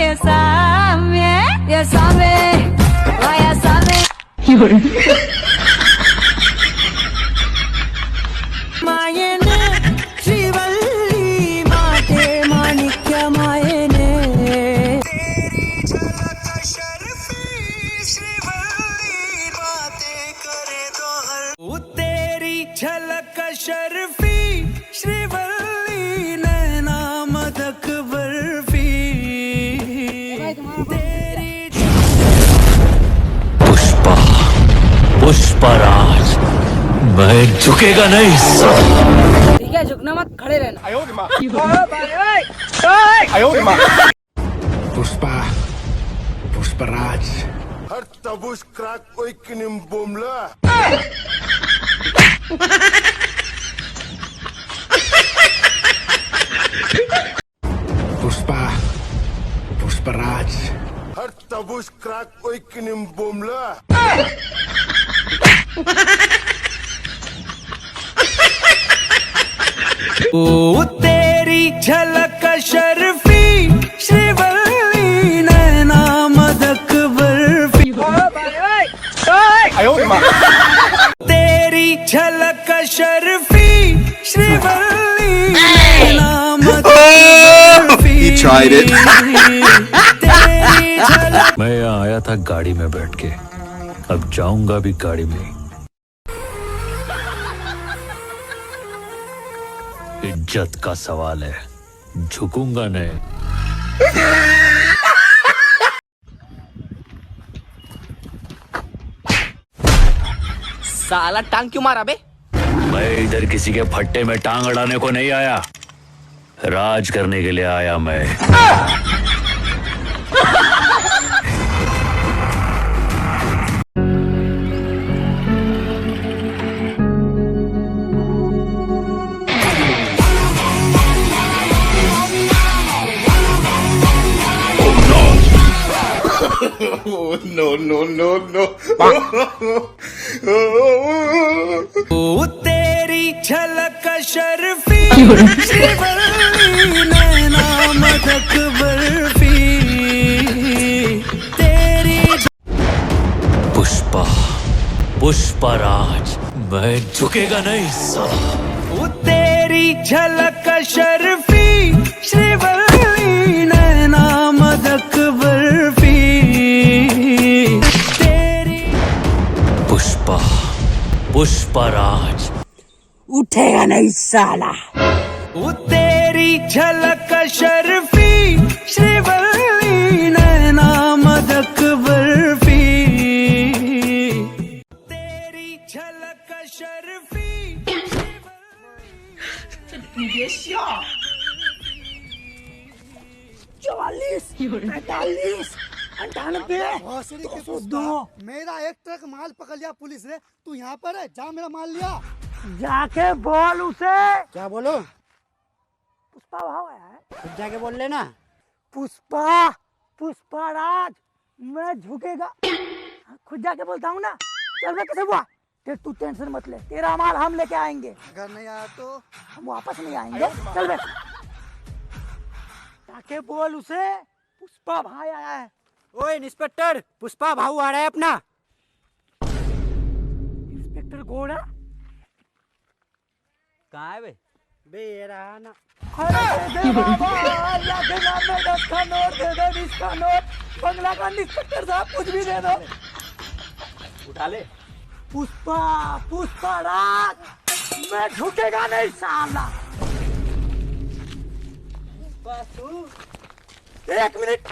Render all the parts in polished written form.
Ya sabe, vaya sabe. मायेने Srivalli माते माणिक्य मायेने झलक शर्फी श्रीवल्ली बातें करे तो हर तेरी झलक शर्फी श्रीवल्ली नैना मदक बर्फी तेरी पुष्पा पुष्पराज मैं झुकेगा नहीं ठीक है झुकना मत खड़े रहना Puspa, Pusparaj. Har tabus krak oy kinim bomla. Puspa, Pusparaj. Har tabus krak oy kinim bomla. ओ तेरी झलक शर्फी श्रीवल्ली नैना मदक बर्फी तेरी झलक शर्फी श्रीवल्ली नैना मदक बर्फी He tried it. तेरी झलक मैं यहाँ आया था गाड़ी में बैठ के, अब जाऊंगा भी गाड़ी में। इज्जत का सवाल है, झुकूंगा नहीं। साला टांग क्यों मारा बे? मैं इधर किसी के फट्टे में टांग अड़ाने को नहीं आया, राज करने के लिए आया मैं। Oh no no no no. ओ तेरी झलक शर्फी श्रीवल्ली नैना मदक बर्फी तेरी पुष्पा पुष्पराज मैं झुकेगा नहीं साला। ओ तेरी झलक शर्फी श्रीवल्ली नैना मदक बर्फी तेरी पुष्पा पुष्पराज उठेगा नहीं साला ओ तेरी झलक शर्फी श्रीवल्ली नैना मदक बर्फी तेरी झलक शर्फी चौवालीस 45 98 202 मेरा एक ट्रक माल पकड़ लिया पुलिस ने। तू यहाँ पर है, जा मेरा माल लिया। जाके बोल उसे क्या बोलो? पुष्पा भाव आया है, खुद जाके बोल लेना। पुष्पा पुष्पराज मैं झुकेगा। खुद जाके बोलता हूँ ना। चल मैं कैसे हुआ तू टेंशन मत ले, तेरा माल हम लेके आएंगे। घर नहीं आया तो हम वापस नहीं आएंगे। चल बे जाके बोल उसे पुष्पा भाई आया है। ओए इंस्पेक्टर, पुष्पा भाऊ आ रहा है अपना। इंस्पेक्टर घोड़ा कहाँ है बे? बे ये रहा ना। अरे दे बाबा, अल्लाह के नाम में 10 का नोट दे दो, 20 का नोट। बंगला का इंस्पेक्टर साहब कुछ भी दे दो। उठा ले। पुष्पा पुष्पराज मैं झुकेगा नहीं साला। एक मिनट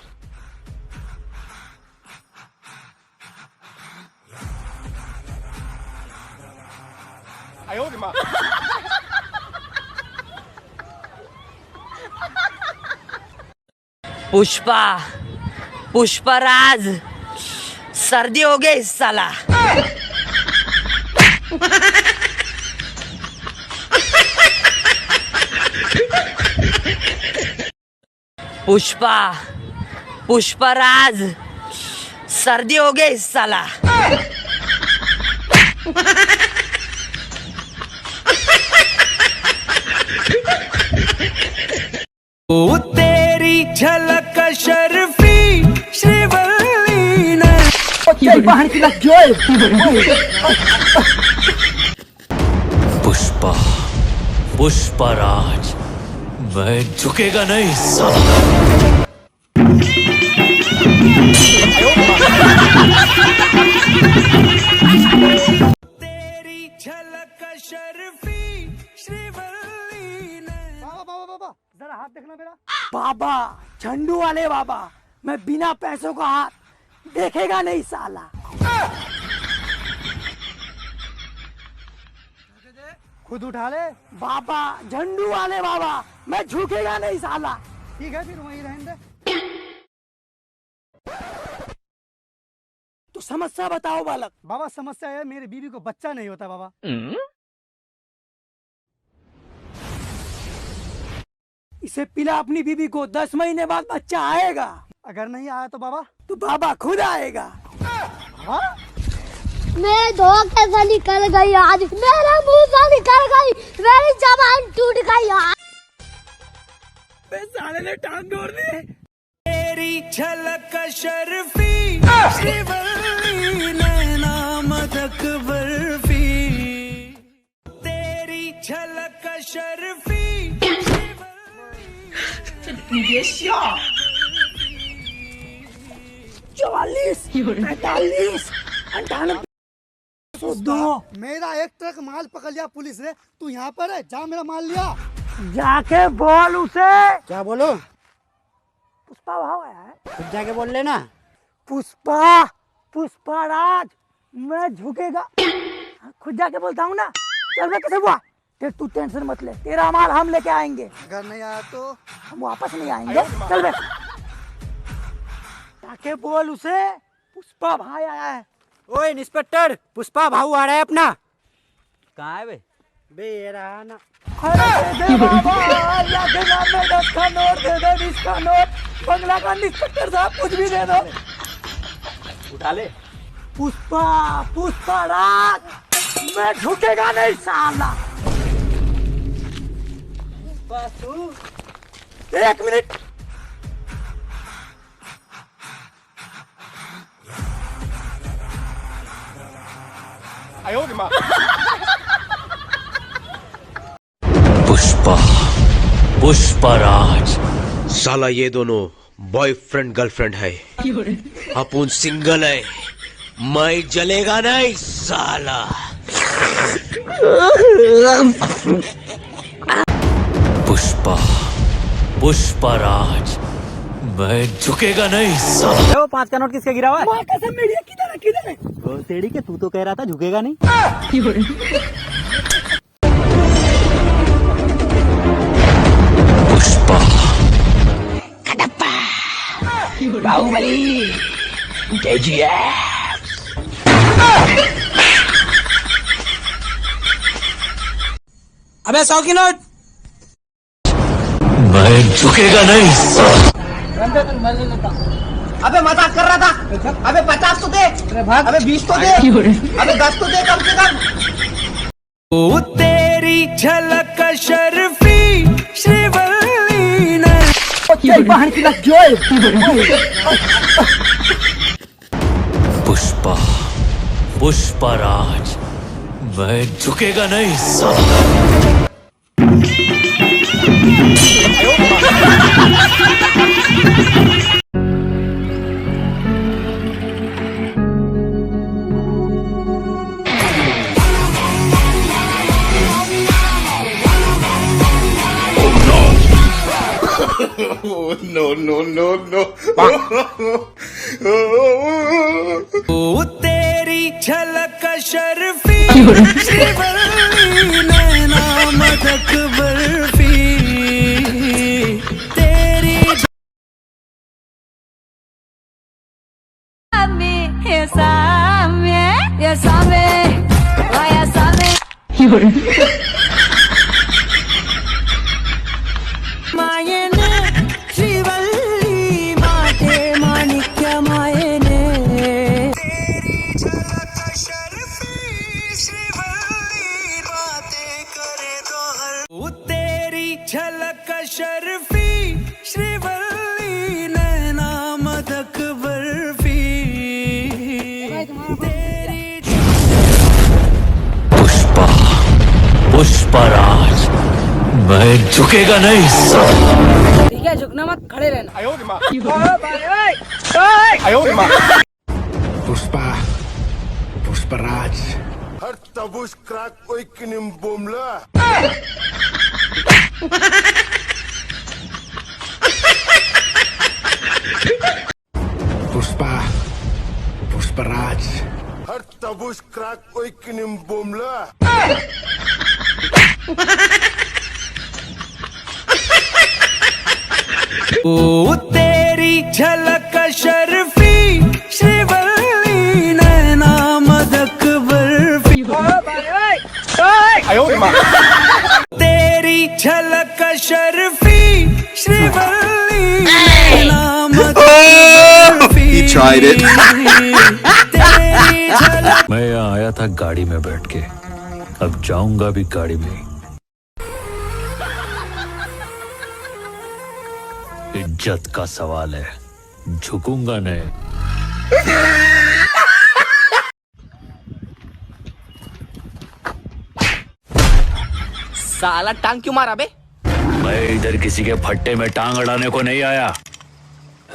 पुष्पा पुष्पराज सर्दी हो गई साला। पुष्पा पुष्पराज सर्दी हो गई साला। ओ तेरी झलक शर्फी पुष्पा पुष्पराज मैं झुकेगा नहीं साला। तेरी झलक शर्फी श्रीवल्ली ने बाबा बाबा बाबा जरा हाथ देखना मेरा। बाबा झंडू वाले बाबा, मैं बिना पैसों का हाथ देखेगा नहीं साला। खुद उठा ले। बाबा झंडू वाले बाबा, मैं झुकेगा नहीं साला। ठीक है फिर वहीं रहने दे। तो समस्या बताओ बालक। बाबा समस्या है मेरी बीवी को बच्चा नहीं होता बाबा। इसे पिला अपनी बीबी को, 10 महीने बाद बच्चा आएगा। अगर नहीं आया तो बाबा? तो बाबा खुद आएगा। मैं धोखे से निकल गई आज, मेरे मुंह से निकल गई, मेरी जबान टूट गई आज। साले ने टांग तोड़ दी। तेरी झलक शर्फी श्रीवल्ली नैना मदक बर्फी। तेरी झलक शर्फी 44, 45, 98, 102। मेरा एक ट्रक माल पकड़ लिया पुलिस ने। तू यहाँ पर है, जा मेरा माल लिया। जाके बोल उसे। क्या बोलो? पुष्पा भाव आया है। खुद जाके बोल लेना। पुष्पा पुष्पराज मैं झुकेगा। खुद जाके बोलता हूँ ना। चल बे, कैसे हुआ? तू टेंशन मत ले, तेरा माल हम लेके आएंगे। अगर नहीं आया तो हम वापस नहीं आएंगे। चल बे, जाके बोल उसे पुष्पा भाई आया है। ओए इंस्पेक्टर, पुष्पा भाऊ आ रहा है अपना। कहाँ है बे? बे ये रहा ना। अरे दे बाबा, अल्लाह के नाम में 10 का नोट दे दो, 20 का नोट। बंगला का इंस्पेक्टर साहब कुछ भी दे दो। उठा ले। पुष्पा पुष्पराज मैं झुकेगा नहीं साला। एक मिनट। पुष्पा पुष्पराज साला ये दोनों बॉयफ्रेंड गर्लफ्रेंड है, अपन सिंगल है, मैं जलेगा नहीं साला। पुष्पा पुष्पराज मैं झुकेगा नहीं साला। वो 5 का नोट किसका गिरा हुआ है? माँ कसम मेरी है, किधर है किधर है? तो तेरी के तू तो कह रहा था झुकेगा नहीं। पुष्पा बाहुबली अबे 100 की नोट। मैं झुकेगा नहीं साला। अबे मजाक कर रहा था। अबे 50 तो दे। अबे 20 तो दे। अबे 10 तो दे कम से कम। ओ तेरी झलक शर्फी श्रीवल्ली ने पुष्पा पुष्पराज मैं झुकेगा नहीं साला। no, no, no, no. ओ तेरी झलक शर्फी श्रीवल्ली नैना मदक बर्फी। तेरी मायने श्रीवल्ली माथे माणिक्य मायने। तेरी झलक शर्फी श्रीवल्ली बातें करे तो हर। ओ तेरी झलक शर्फी श्रीवल्ली नैना मदक बर्फी। मैं झुकेगा नहीं साला। ठीक है, झुकना मत, खड़े रहना। Pushpa Pushpraj Her tabush crack oikinim bomla. Pushpa Pushpraj Her tabush crack oikinim bomla. ओ तेरी झलक शर्फी श्रीवल्ली नैना मदक बर्फी तेरी झलक शर्फी श्रीवल्ली नैना मदक बर्फी तेरी झलक। मैं यहाँ आया था गाड़ी में बैठ के, अब जाऊंगा भी गाड़ी में ही। इज्जत का सवाल है, झुकूंगा नहीं। साला टांग क्यों मारा बे? मैं इधर किसी के फट्टे में टांग अड़ाने को नहीं आया,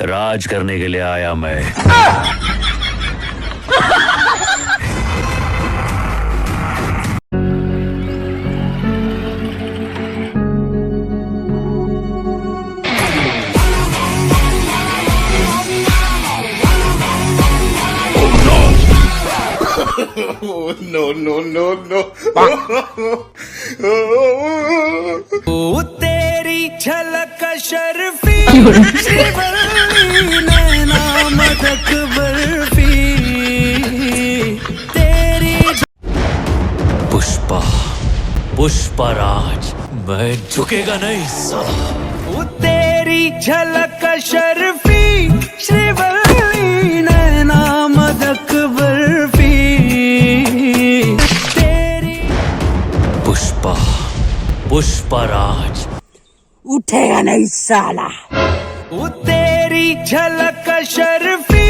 राज करने के लिए आया मैं। ओ तेरी झलक शर्फी श्रीवल्ली नैना मदक बर्फी तेरी। पुष्पा पुष्पराज, मैं झुकेगा नहीं साला। ओ तेरी झलक शर्फी श्रीवल्ली नैना मदक बर्फी तेरी। पुष्पा पुष्पराज, उठेगा नहीं साला। ओ तेरी झलक शर्फी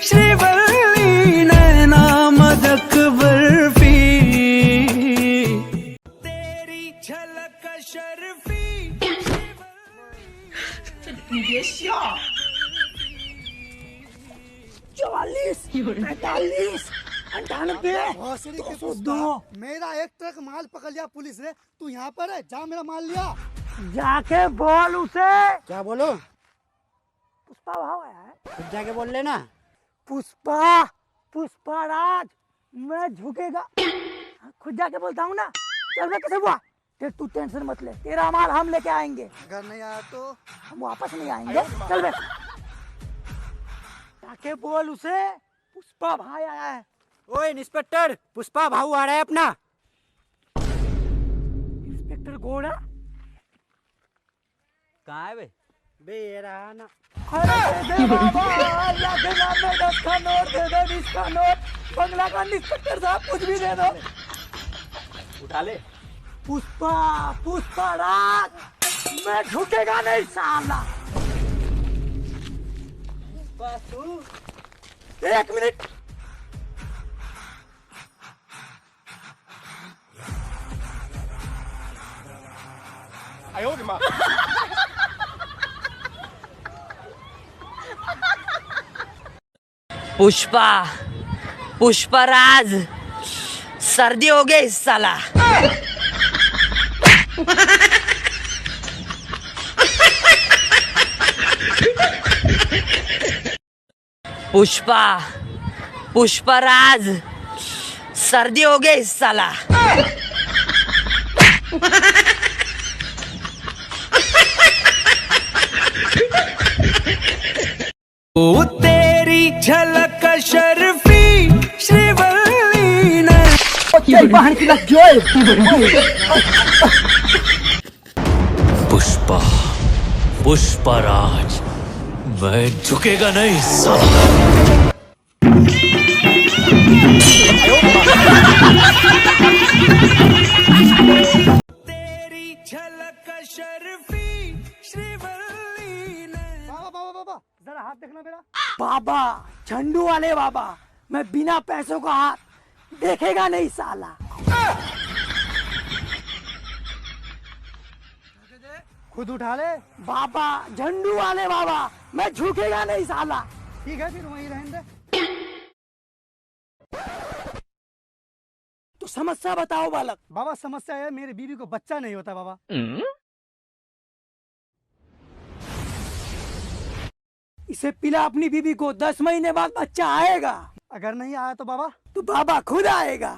श्रीवल्ली नैना मदक बर्फी तेरी झलक शर्फी। 44, 45, 98, भोसड़ी के 202। मेरा एक ट्रक माल पकड़ लिया पुलिस ने। तू यहाँ पर है, जा मेरा माल लिया। जाके बोल उसे। क्या बोलो? पुष्पा भाव आया है। खुद जाके बोल लेना। पुष्पा पुष्पराज, मैं झुकेगा। खुद जाके बोलता हूँ ना। चल बे, कैसे हुआ? तू टेंशन मत ले, तेरा माल हम लेके आएंगे। अगर नहीं आया तो हम वापस नहीं आएंगे। चल बे, जाके बोल उसे पुष्पा भाई आया है। ओए इंस्पेक्टर, पुष्पा भाऊ आ रहा है अपना। इंस्पेक्टर घोड़ा कहाँ है बे? ये रहा ना। अरे दे बाबा, अल्लाह के नाम में 10 का नोट दे दो, 20 का नोट। बंगला का इंस्पेक्टर साहब, कुछ भी दे दो। उठा ले। पुष्पा पुष्पराज, मैं झुकेगा नहीं साला। 1 मिनट। पुष्पा पुष्पराज, सर्दी हो गई साला। पुष्पा पुष्पराज, सर्दी हो गई साला। ओ तेरी झलक शर्फी श्रीवल्ली ने। पुष्पा पुष्पराज, मैं झुकेगा नहीं साला। तेरी झलक शर्फी श्रीवल्ली ने। बाबा बाबा बाबा, जरा हाथ देखना मेरा। बाबा, झंडू वाले बाबा, मैं बिना पैसों का हाथ देखेगा नहीं साला। खुद उठा ले। बाबा झंडू वाले बाबा, मैं झुकेगा नहीं साला। ठीक है फिर वहीं रहने दे। तो समस्या बताओ बालक। बाबा समस्या है, मेरी बीवी को बच्चा नहीं होता बाबा। इसे पिला अपनी बीवी को, 10 महीने बाद बच्चा आएगा। अगर नहीं आया तो बाबा? तो बाबा खुद आएगा।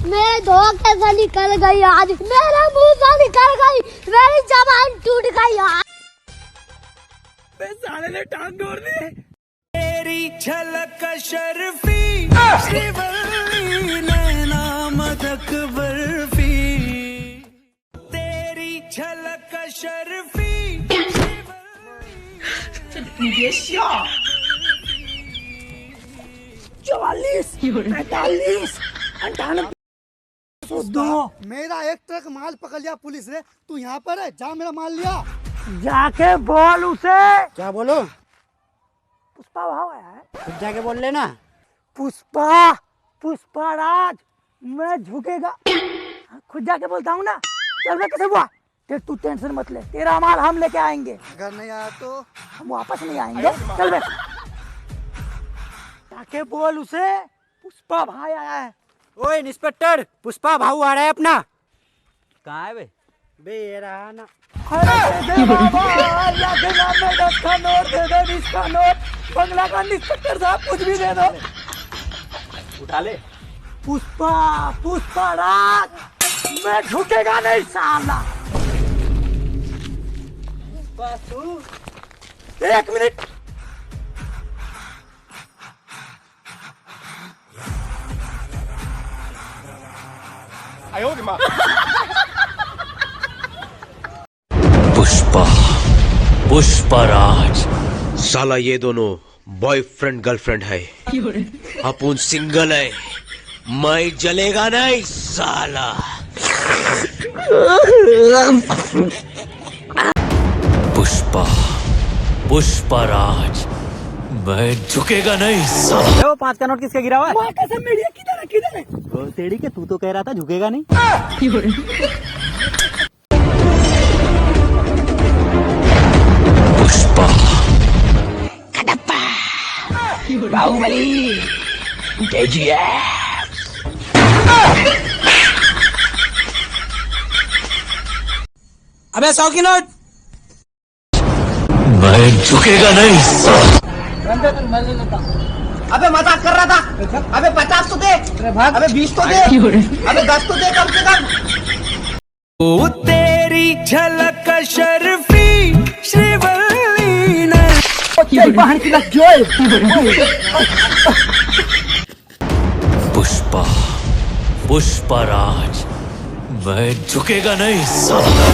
मेरे धोखे से निकल गई आज, मेरे मुंह से निकल गई, मेरी जबान टूट गई आज। साले ने टांग तोड़ दी। तेरी झलक शर्फी श्रीवल्ली नैना मदक बर्फी, तेरी झलक शर्फी 44, 45, 98, 102। मेरा एक ट्रक माल पकड़ लिया पुलिस ने, तू यहाँ पर है, जा मेरा माल लिया। जाके बोल उसे। क्या बोलो? पुष्पा भाव आया है। खुद जाके बोल लेना। पुष्पा राज, मैं झुकेगा। खुद जाके बोलता हूँ ना। चल मैं कैसे हुआ? तू टेंशन मत ले, तेरा माल हम लेके आएंगे। अगर नहीं आया तो हम वापस नहीं आएंगे। चल बे, जाके बोल उसे, पुष्पा भाई आया है। ओए इंस्पेक्टर, पुष्पा भाऊ आ रहा है अपना। कहाँ है बे ये रहा ना। अरे दे बाबा, अल्लाह के नाम में 10 का नोट दे दे, 20 का नोट। बंगला का इंस्पेक्टर साहब कुछ भी दे दो। उठा ले। पुष्पा राज, मैं झुकेगा नहीं साला। 1 मिनट। पुष्पराज। साला ये दोनों बॉयफ्रेंड गर्लफ्रेंड है, अपन सिंगल है, मैं जलेगा नहीं साला। पुष्पराज, मैं झुकेगा नहीं साला। वो 5 का नोट किसका गिरा हुआ है? माँ कसम मेरी, किधर है? वो तेरी के तू तो कह रहा था झुकेगा नहीं। पुष्पा बाहुबली, अबे 100 की नोट। मैं झुकेगा नहीं साला। अबे मजाक कर रहा था। अबे 50 तो दे। अबे 20 तो दे। अबे 10 तो दे कम से कम। ओ तेरी झलक शर्फी श्रीवल्ली नैना पुष्पराज, मैं झुकेगा नहीं साला।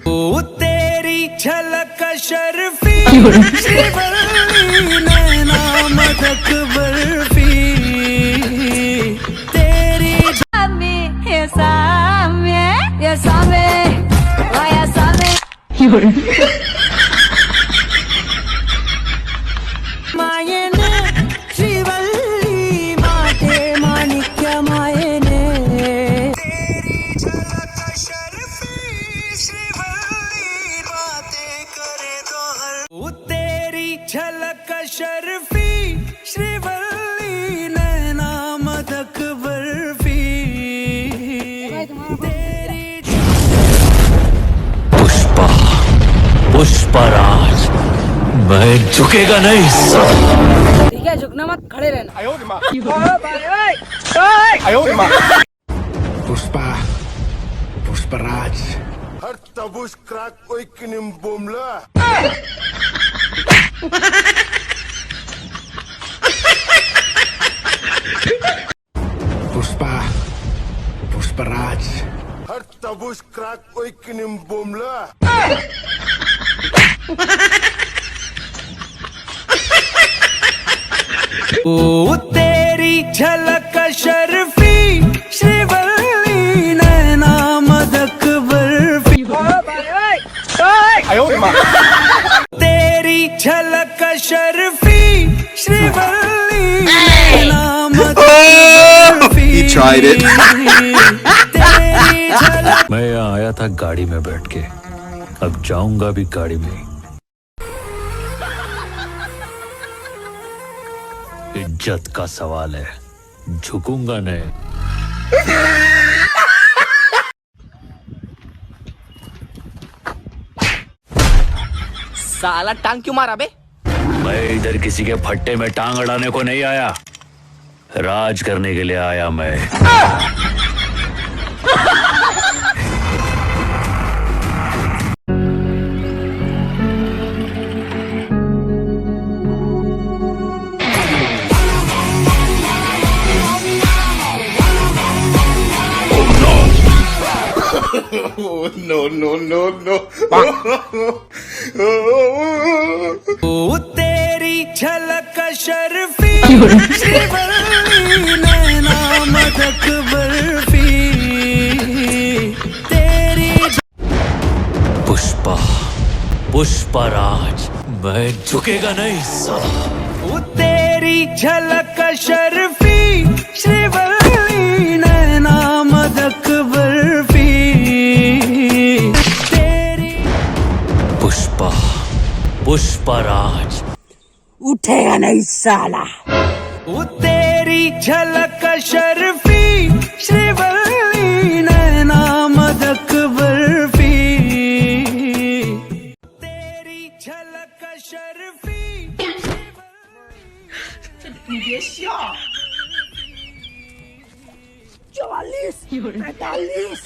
ओ तेरी झलक शर्फी श्रीवल्ली नैना मदक बर्फी, तेरी मायने श्रीवल्ली माते माणिक्य मायने, तेरी झलक शर्फी श्रीवल्ली बातें करे तो हर। ओ तेरी झलक शर्फी श्रीवल्ली नैना मदक बर्फी, तेरी पुष्पराज, मैं झुकेगा नहीं साला। ठीक है, झुकना मत, खड़े रहना। पुष्पराज। हर तबुश क्रैक कोई किनिम बोमला। पुष्पराज। हर तबुश क्रैक कोई किनिम बोमला। ओ तेरी झलक शर्फी श्रीवल्ली नैना मदक बर्फी तेरी झलक शर्फी श्रीवल्ली नैना मदक बर्फी तेरी झलक। मैं यहाँ आया था गाड़ी में बैठ के, अब जाऊंगा भी गाड़ी में। इज्जत का सवाल है, झुकूंगा नहीं। साला टांग क्यों मारा बे? मैं इधर किसी के फट्टे में टांग अड़ाने को नहीं आया, राज करने के लिए आया मैं। ओ तेरी झलक शर्फी श्रीवल्ली नैना मदक बर्फी तेरी पुष्पा, पुष्पराज, मैं झुकेगा नहीं साला। ओ तेरी झलक शर्फी श्रीवल्ली नैना मदक बर्फी तेरी पुष्पा, पुष्पराज, उठेगा नहीं साला। ओ तेरी झलक शर्फी श्रीवल्ली नैना मदक बर्फी तेरी झलक शर्फी 44, 45,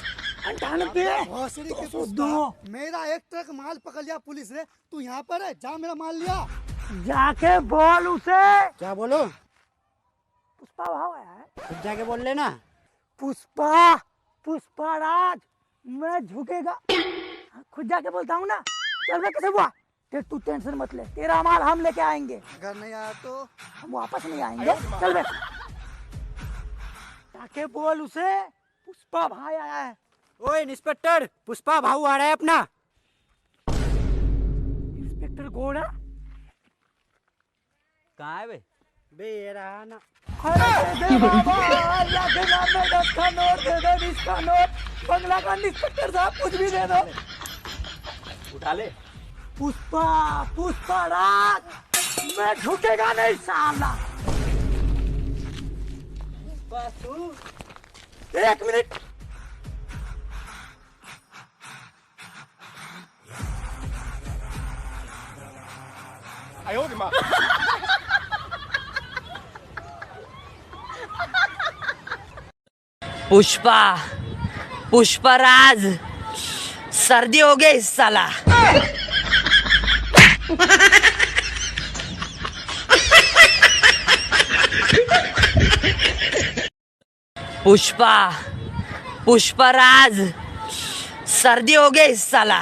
98, भोसड़ी के 202। मेरा एक ट्रक माल पकड़ लिया पुलिस ने। तू यहाँ पर है, जा मेरा माल लिया। जाके बोल उसे। क्या बोलो? पुष्पा भाव आया है। खुद जाके बोल लेना। पुष्पा, पुष्पराज, मैं झुकेगा। खुद जाके बोलता हूँ ना। चल बे, कैसे हुआ? तू टेंशन मत ले, तेरा माल हम लेके आएंगे। अगर नहीं आया तो हम वापस नहीं आएंगे। चल बे, जाके बोल उसे पुष्पा भाई आया है। ओए इंस्पेक्टर, पुष्पा भाऊ आ रहा है अपना। इंस्पेक्टर घोड़ा कहाँ है बे ये रहा ना। अरे दे बाबा, अल्लाह के नाम में 10 का नोट दे दो, 20 का नोट। बंगला का इंस्पेक्टर साहब कुछ भी दे दो। उठा ले। पुष्पा, पुष्पराज, मैं झुकेगा नहीं साला। एक मिनट। पुष्पा, पुष्पराज, सर्दी हो गई साला। पुष्पा, पुष्पराज, सर्दी हो गई साला।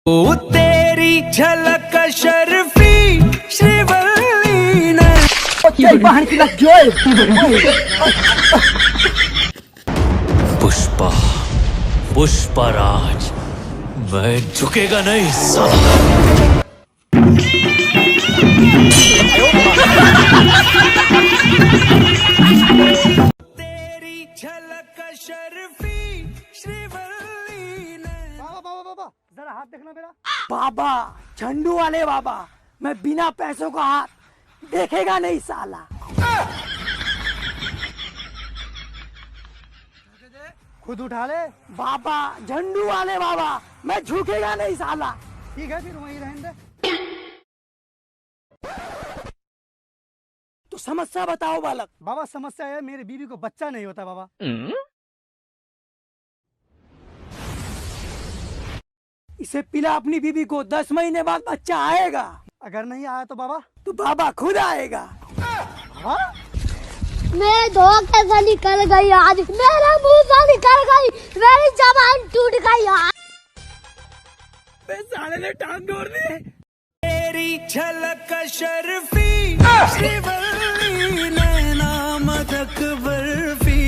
ओ तेरी झलक शर्फी श्रीवल्ली पुष्पा, पुष्पराज, मैं झुकेगा नहीं साला। तेरी झलक शर्फी श्रीवल्ली बाबा बाबा बाबा, जरा हाथ देखना मेरा। बाबा, झंडू वाले बाबा, मैं बिना पैसों का हाथ देखेगा नहीं साला। खुद उठा ले। बाबा, झंडू वाले बाबा, मैं झुकेगा नहीं साला। ठीक है, फिर वहीं रहने दे। तो समस्या बताओ बालक। बाबा समस्या है, मेरी बीवी को बच्चा नहीं होता बाबा। इसे पिला अपनी बीवी को, 10 महीने बाद बच्चा आएगा। अगर नहीं आया तो बाबा? तो बाबा खुद आएगा। हाँ? मेरे धोखे से निकल गई आज, मेरे मुंह से निकल गई, मेरी जबान टूट गई आज। साले ने टांग तोड़ दी। तेरी झलक शर्फी श्रीवल्ली नैना मदक बर्फी,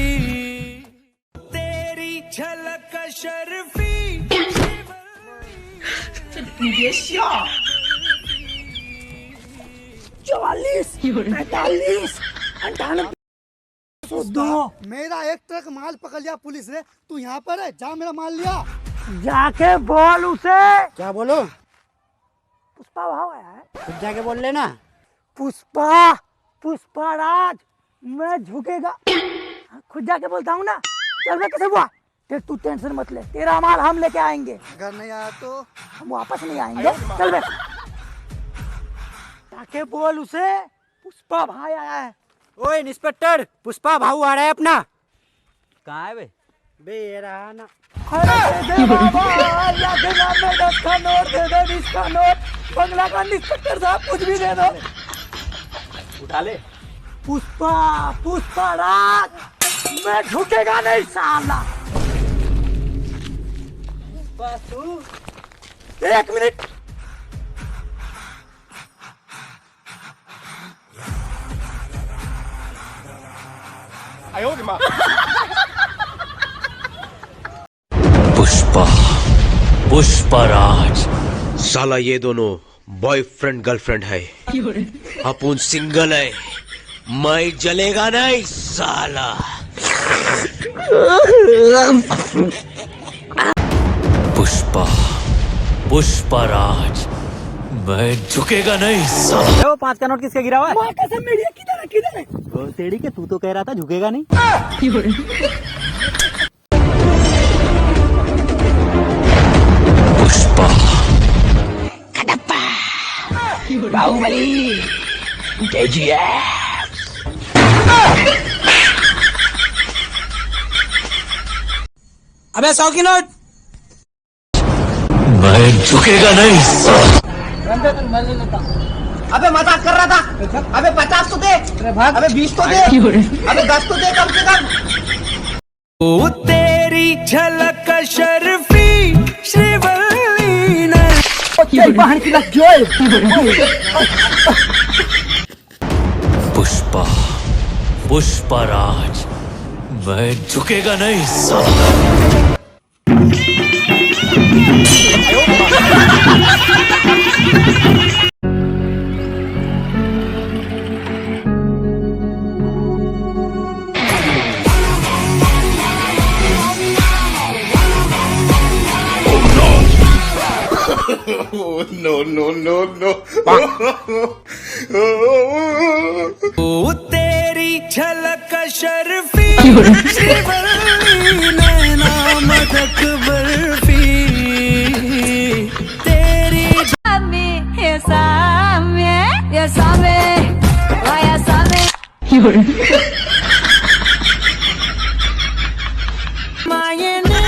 तेरी झलक शर्फी 44, 45, 98, 102। मेरा एक ट्रक माल पकड़ लिया पुलिस ने, तू यहाँ पर है, जा मेरा माल लिया। जाके बोल उसे। क्या बोलो? पुष्पा भाव आया है। खुद जाके बोल लेना। पुष्पराज मैं झुकेगा। खुद जाके बोलता हूँ ना। चल बे, कैसे हुआ? तू टेंशन मत ले, तेरा माल हम लेके आएंगे। घर नहीं आया तो हम वापस नहीं आएंगे। चल बे, जाके बोल उसे पुष्पा भाई आया है। ओए इंस्पेक्टर, पुष्पा भाऊ आ रहा है अपना। कहाँ है बे? ये रहा ना। अरे दे बाबा, अल्लाह के नाम में 10 का नोट दे दो, 20 का नोट। बंगला का इंस्पेक्टर साहब कुछ भी दे दो। उठा ले। पुष्पराज मैं झुकेगा नहीं साला। बस तू 1 मिनट। पुष्पराज साला ये दोनों बॉयफ्रेंड गर्लफ्रेंड है, अपन सिंगल है, मैं जलेगा नहीं साला। पुष्पराज मैं झुकेगा नहीं साला। वो 5 का नोट किसका गिरा हुआ है? माँ कसम मेरी है, किधर है, किधर है? तेरी के तू तो कह रहा था झुकेगा नहीं। पुष्पा बाहुबली अबे 100 की नोट। मैं झुकेगा नहीं साला। अबे मजाक कर रहा था। अबे 50 तो दे, अबे 20 तो दे, अबे 10 तो दे कम से कम। ओ तेरी झलक शर्फी श्रीवल्ली नैना पुष्पराज मैं झुकेगा नहीं साला। ओ तेरी झलक शर्फी श्रीवल्ली नैना मदक बर्फी, तेरी मायने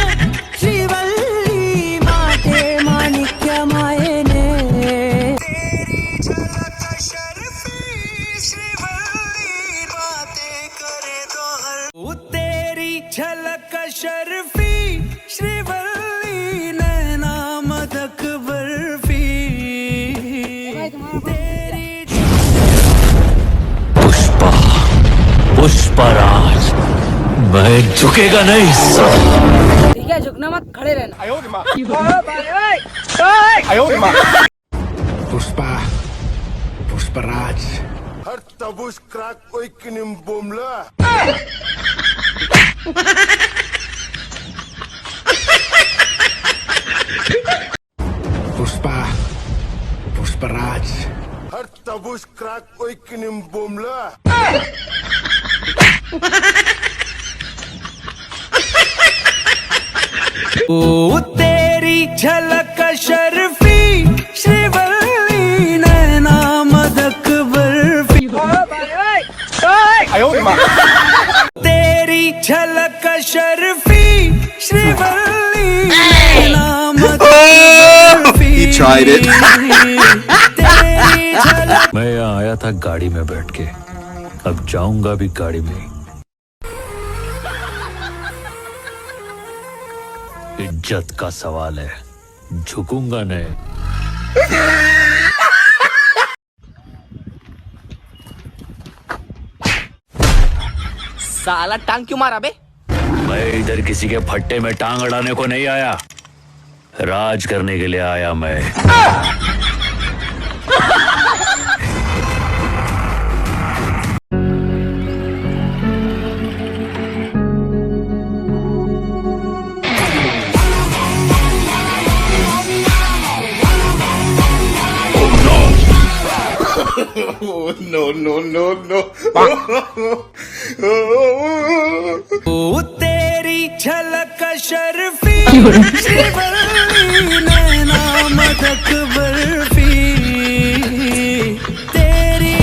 श्रीवल्ली माते माणिक्य मायने, तेरी झलक शर्फी श्रीवल्ली बातें करे तो हर। ओ तेरी झलक शर्फी श्रीवल्ली नैना मदक बर्फी, तेरी पुष्पराज मैं झुकेगा नहीं साला। ठीक है, झुकना मत, खड़े रहना। Pushpraj Her tabuş krak oy kinim bomla. Pushpraj Her tabuş krak oy kinim bomla. ओ तेरी झलक शर्फी श्रीवल्ली नैना मदक बर्फी, तेरी झलक शर्फी श्रीवल्ली नैना मदक बर्फी। तेरी झलक। मैं यहाँ आया था गाड़ी में बैठ के, अब जाऊंगा भी गाड़ी में। इज्जत का सवाल है, झुकूंगा नहीं। साला टांग क्यों मारा बे? मैं इधर किसी के फट्टे में टांग अड़ाने को नहीं आया, राज करने के लिए आया मैं। Oh, no, no, no, no. ओ तेरी झलक शर्फी श्रीवल्ली नैना मदक बर्फी तेरी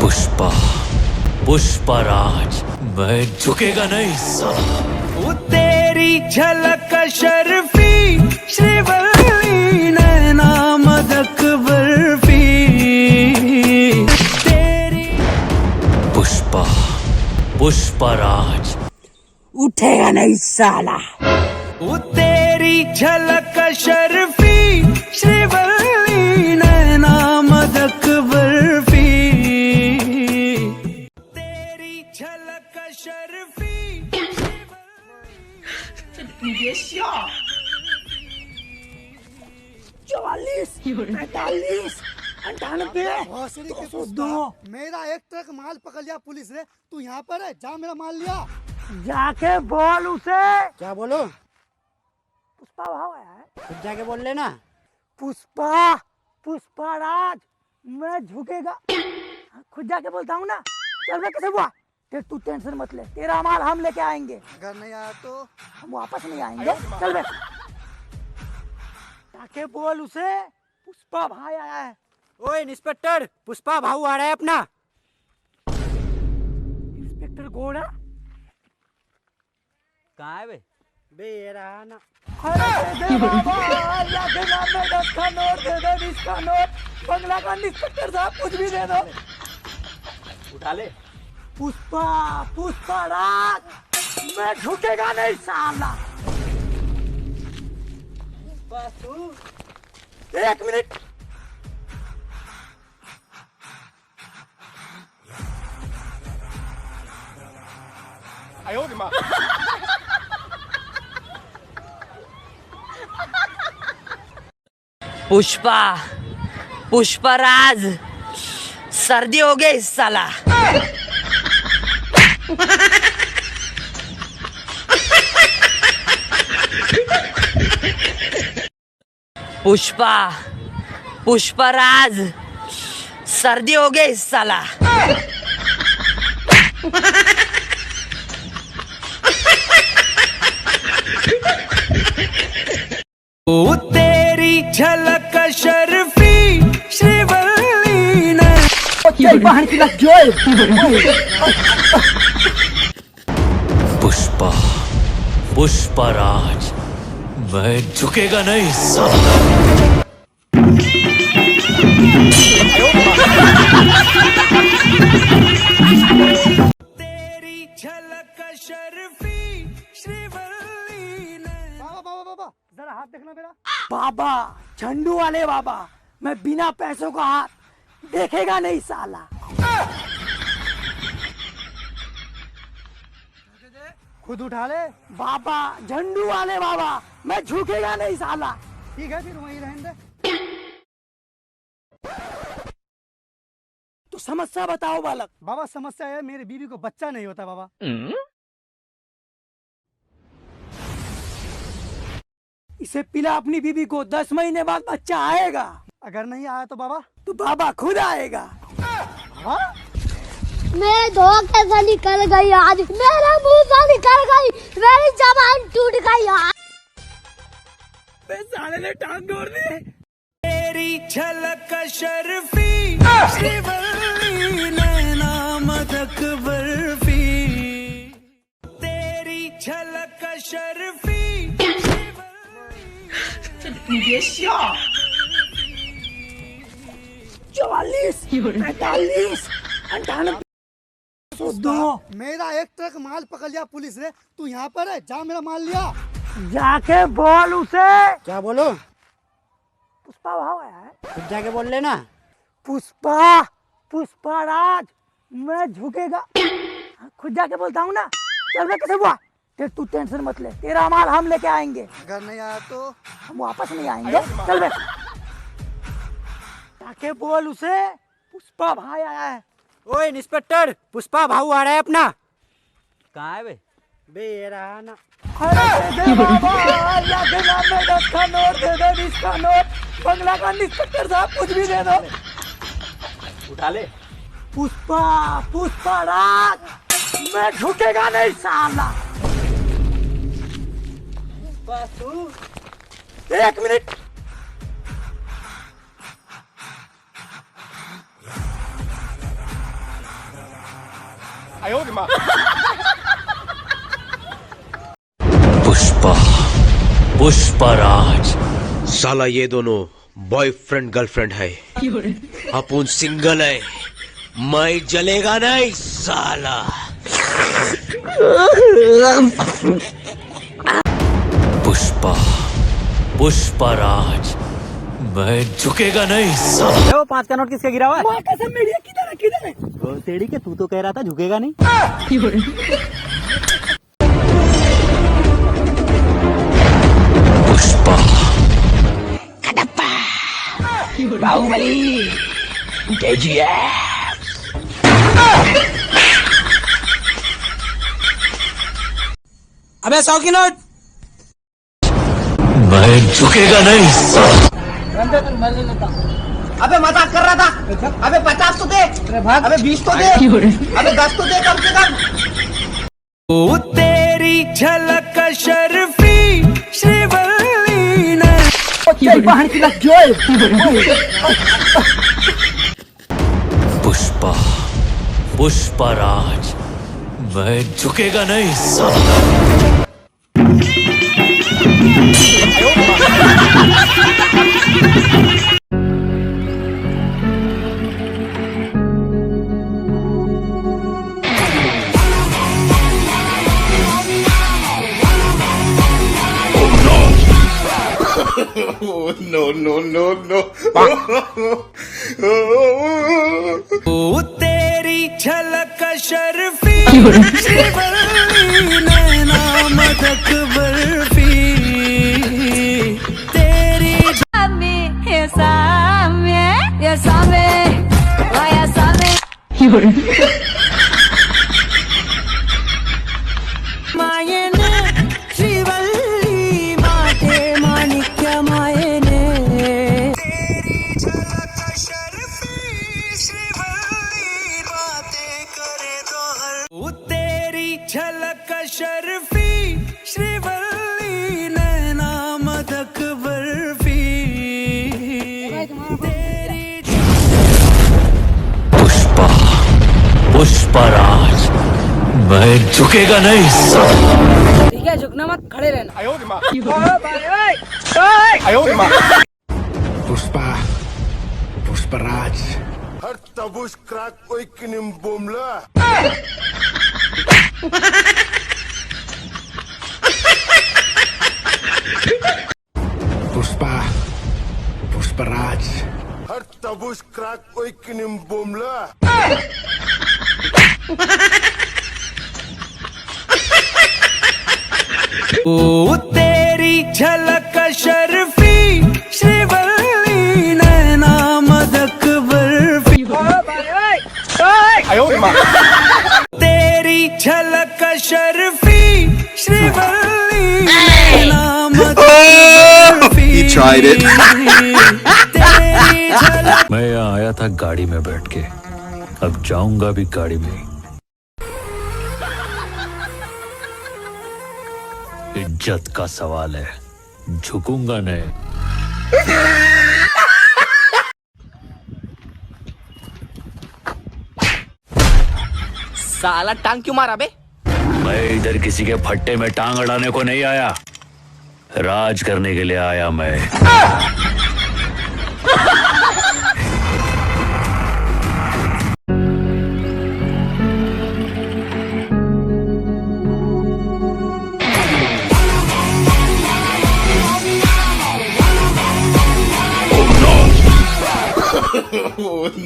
पुष्पा, पुष्पराज, मैं झुकेगा नहीं साला। ओ तेरी झलक शर्फी श्रीवल्ली नैना मदक बर्फी तेरी पुष्पा, पुष्पराज, उठेगा नहीं साला। ओ तेरी झलक शर्फी श्रीवल्ली नैना मदक बर्फी तेरी झलक शर्फी 44, 45, 98, भोसड़ी के 102। मेरा एक ट्रक माल पकड़ लिया पुलिस ने, तू यहाँ पर है, जा मेरा माल लिया। जाके बोल उसे। क्या बोलो? पुष्पा भाव आया है। खुद जाके बोल लेना। पुष्पा, पुष्पराज, मैं झुकेगा। खुद जाके बोलता हूँ ना। चल बे, कैसे हुआ? तू टेंशन मत ले, तेरा माल हम लेके आएंगे। अगर नहीं आया तो हम वापस नहीं आएंगे। चल बे, जाके बोल उसे, पुष्पा भाई आया है। ओए इंस्पेक्टर, पुष्पा भाऊ आ रहा है अपना। इंस्पेक्टर घोड़ा कहाँ है बे? बे ये रहा ना। अरे दे बाबा, अल्लाह के नाम में 10 का नोट दे दो, 20 का नोट। बंगला का इंस्पेक्टर साहब, कुछ भी दे दो। उठा ले। पुष्पा, पुष्पराज, मैं झुकेगा नहीं साला। बस तू 1 मिनट। पुष्पा, पुष्पराज, सर्दी हो गई इस साला। पुष्पा, पुष्पराज, सर्दी हो गई इस साला। ओ तेरी झलक शर्फी श्रीवल्ली ने पुष्पा, पुष्पराज, मैं झुकेगा नहीं साला। तेरी झलक शर्फी श्रीवल्ली ने बाबा बाबा बाबा जरा हाथ देखना मेरा। बाबा, झंडू वाले बाबा, मैं बिना पैसों का हाथ देखेगा नहीं साला। खुद उठा ले। बाबा, झंडू वाले बाबा, मैं झुकेगा नहीं साला। ठीक है, फिर वहीं रहने दे। तो समस्या बताओ बालक। बाबा समस्या है, मेरी बीवी को बच्चा नहीं होता बाबा। इसे पिला अपनी बीवी को, 10 महीने बाद बच्चा आएगा। अगर नहीं आया तो बाबा? तो बाबा खुद आएगा। मेरे धोखे से निकल गई आज, मेरे मुंह से निकल गई, मेरी जबान टूट गई आज। साले ने टांग तोड़ दी। तेरी झलक शर्फी श्रीवल्ली नैना मदक बर्फी तेरी झलक शर्फी 44, 45, मेरा एक ट्रक माल पकड़ लिया पुलिस ने, तू यहाँ पर है, जा मेरा माल लिया। जाके बोल उसे। क्या बोलो? पुष्पा भाव आया है। खुद जाके बोल लेना। पुष्पा पुष्पराज मैं झुकेगा। खुद जाके बोलता हूँ ना। चल बे कैसे हुआ? तू टेंशन मत ले, तेरा माल हम लेके आएंगे। घर नहीं आया तो हम वापस नहीं आएंगे। चल बे जाके बोल उसे, पुष्पा भाई आया है। ओए इंस्पेक्टर, पुष्पा भाऊ आ रहा है अपना। कहाँ है बे ये रहा ना। अरे दे बाबा, अल्लाह के नाम में 10 का नोट दे दो, 20 का नोट। बंगला का इंस्पेक्टर साहब कुछ भी दे दो। उठा ले। पुष्पा पुष्पराज मैं झुकेगा नहीं साला। एक मिनट। पुष्पा पुष्पराज। साला ये दोनों बॉयफ्रेंड गर्लफ्रेंड है, अपन सिंगल है। मैं जलेगा नहीं साला। पुष्पा पुष्पराज मैं झुकेगा नहीं साला। वो 5 का नोट किसके गिरा हुआ है? माँ कसम मेरी है, किधर है किधर है? वो तेरी के तू तो कह रहा था झुकेगा नहीं। पुष्पा बाहुबली अबे 100 की नोट। मैं झुकेगा नहीं साला। अबे मजाक कर रहा था। अबे 50 तो दे। अबे 20 तो दे। अबे 10 तो दे कम से कम। ओ तेरी झलक शर्फी श्रीवल्ली ने पुष्पा पुष्पराज मैं झुकेगा नहीं साला। ओ तेरी झलक शर्फी श्रीवल्ली नैना मदक बर्फी तेरी मायने श्रीवल्ली माथे माणिक्य मायने तेरी झलक शर्फी श्रीवल्ली बातें करे तो हर ओ तेरी झलक शर्फी श्रीवल्ली नैना मदक बर्फी तेरी पुष्पा पुष्पराज मैं झुकेगा नहीं साला। ठीक है, झुकना मत, खड़े रहना। Pushpa Pushpraj Har tabus crack oy kinim bomla. Pushpa Pushpraj Har tabus crack oy kinim bomla. ओ तेरी झलक शर्फी श्रीवल्ली नैना मदक बर्फी तेरी झलक शर्फी श्रीवल्ली नैना मदक बर्फी तेरी झलक। मैं यहाँ आया था गाड़ी में बैठ के, अब जाऊंगा भी गाड़ी में। इज्जत का सवाल है, झुकूंगा नहीं। साला टांग क्यों मारा बे? मैं इधर किसी के फट्टे में टांग अड़ाने को नहीं आया, राज करने के लिए आया मैं।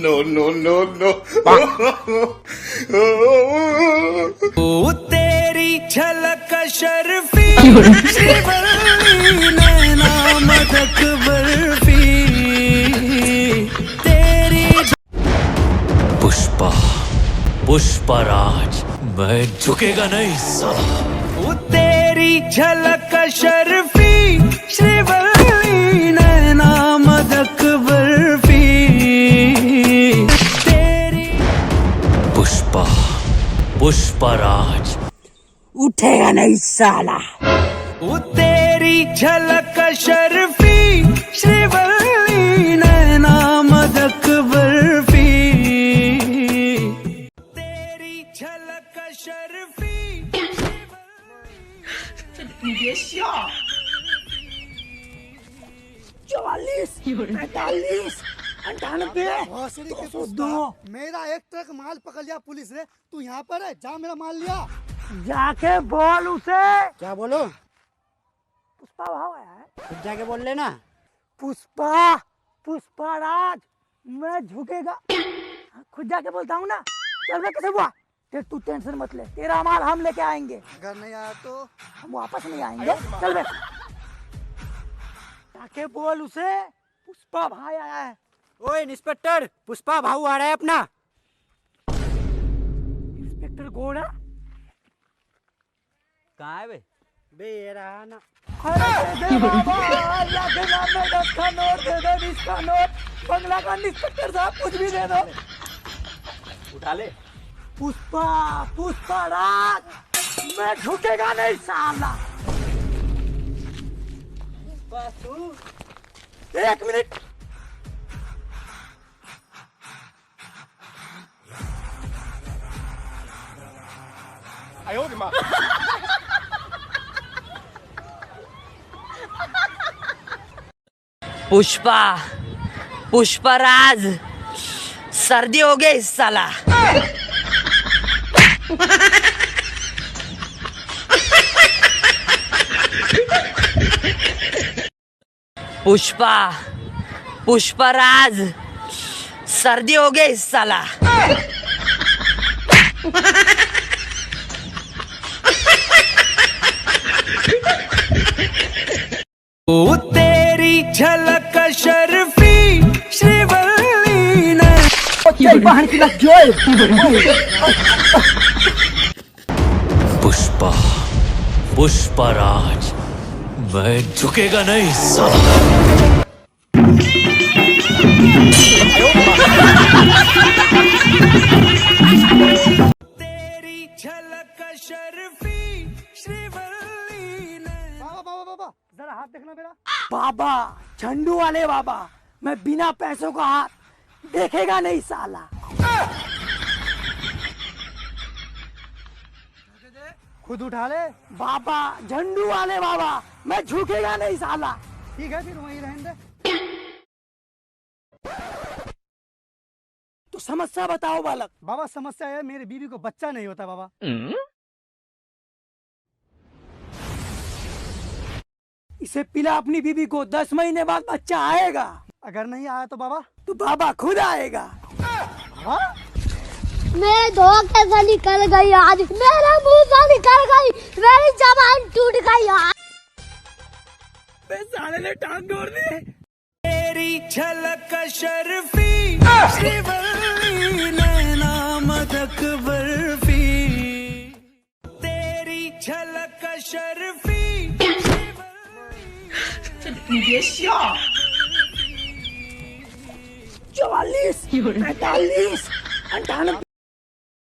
no, no, no, no. ओ तेरी झलक शर्फी श्रीवल्ली नैना मदक बर्फी तेरी पुष्पा पुष्पराज मैं झुकेगा नहीं साला ओ तेरी झलक शर्फी श्रीवल्ली नैना मदक बर्फी तेरी पुष्पा पुष्पराज उठेगा नहीं साला। ओ तेरी झलक शर्फी श्रीवल्ली नैना मदक बर्फी तेरी झलक शर्फी 44, 45, 98, भोसड़ी के 202। मेरा एक ट्रक माल पकड़ लिया पुलिस ने। तू यहाँ पर है, जा मेरा माल लिया। जाके बोल उसे। क्या बोलो? पुष्पा भाव आया है। खुद जाके बोल लेना। पुष्पा पुष्पराज मैं झुकेगा। खुद जाके बोलता हूँ ना। चल बे कैसे हुआ? तू टेंशन मत ले, तेरा माल हम लेके आएंगे। अगर नहीं आया तो हम वापस नहीं आएंगे। चल बे जाके बोल उसे पुष्पा भाई आया है। ओए इंस्पेक्टर, पुष्पा भाऊ आ रहा है अपना। इंस्पेक्टर घोड़ा कहाँ है बे ये रहा ना। अरे दे बाबा, अल्लाह के नाम में 10 का नोट दे दो, 20 का नोट। बंगला का इंस्पेक्टर साहब कुछ भी दे दो। उठा ले। पुष्पा पुष्पराज मैं झुकेगा नहीं साला। 1 मिनट। पुष्पा पुष्पराज सर्दी हो गई इस साला। पुष्पा पुष्पराज सर्दी हो गई इस साला। ओ तेरी झलक शर्फी श्रीवल्ली ने पुष्पा पुष्पराज मैं झुकेगा नहीं साला तेरी झलक शर्फी श्रीवल्ली ने बाबा बाबा बाबा जरा हाथ देखना मेरा। बाबा झंडू वाले बाबा, मैं बिना पैसों का हाथ देखेगा नहीं साला। खुद उठा ले। बाबा झंडू वाले बाबा, मैं झुकेगा नहीं साला। ठीक है फिर वहीं रहने दे। तो समस्या बताओ बालक। बाबा समस्या है, मेरी बीवी को बच्चा नहीं होता बाबा। इसे पिला अपनी बीवी को, 10 महीने बाद बच्चा आएगा। अगर नहीं आया तो बाबा? तो बाबा खुद आएगा। मेरे धोखे से निकल गई आज, मेरे मुंह से निकल गई, मेरी जबान टूट गई आज। साले ने टांग तोड़ दी। तेरी झलक शर्फी श्रीवल्ली नैना मदक बर्फी तेरी झलक शर्फी 44, 45, 98,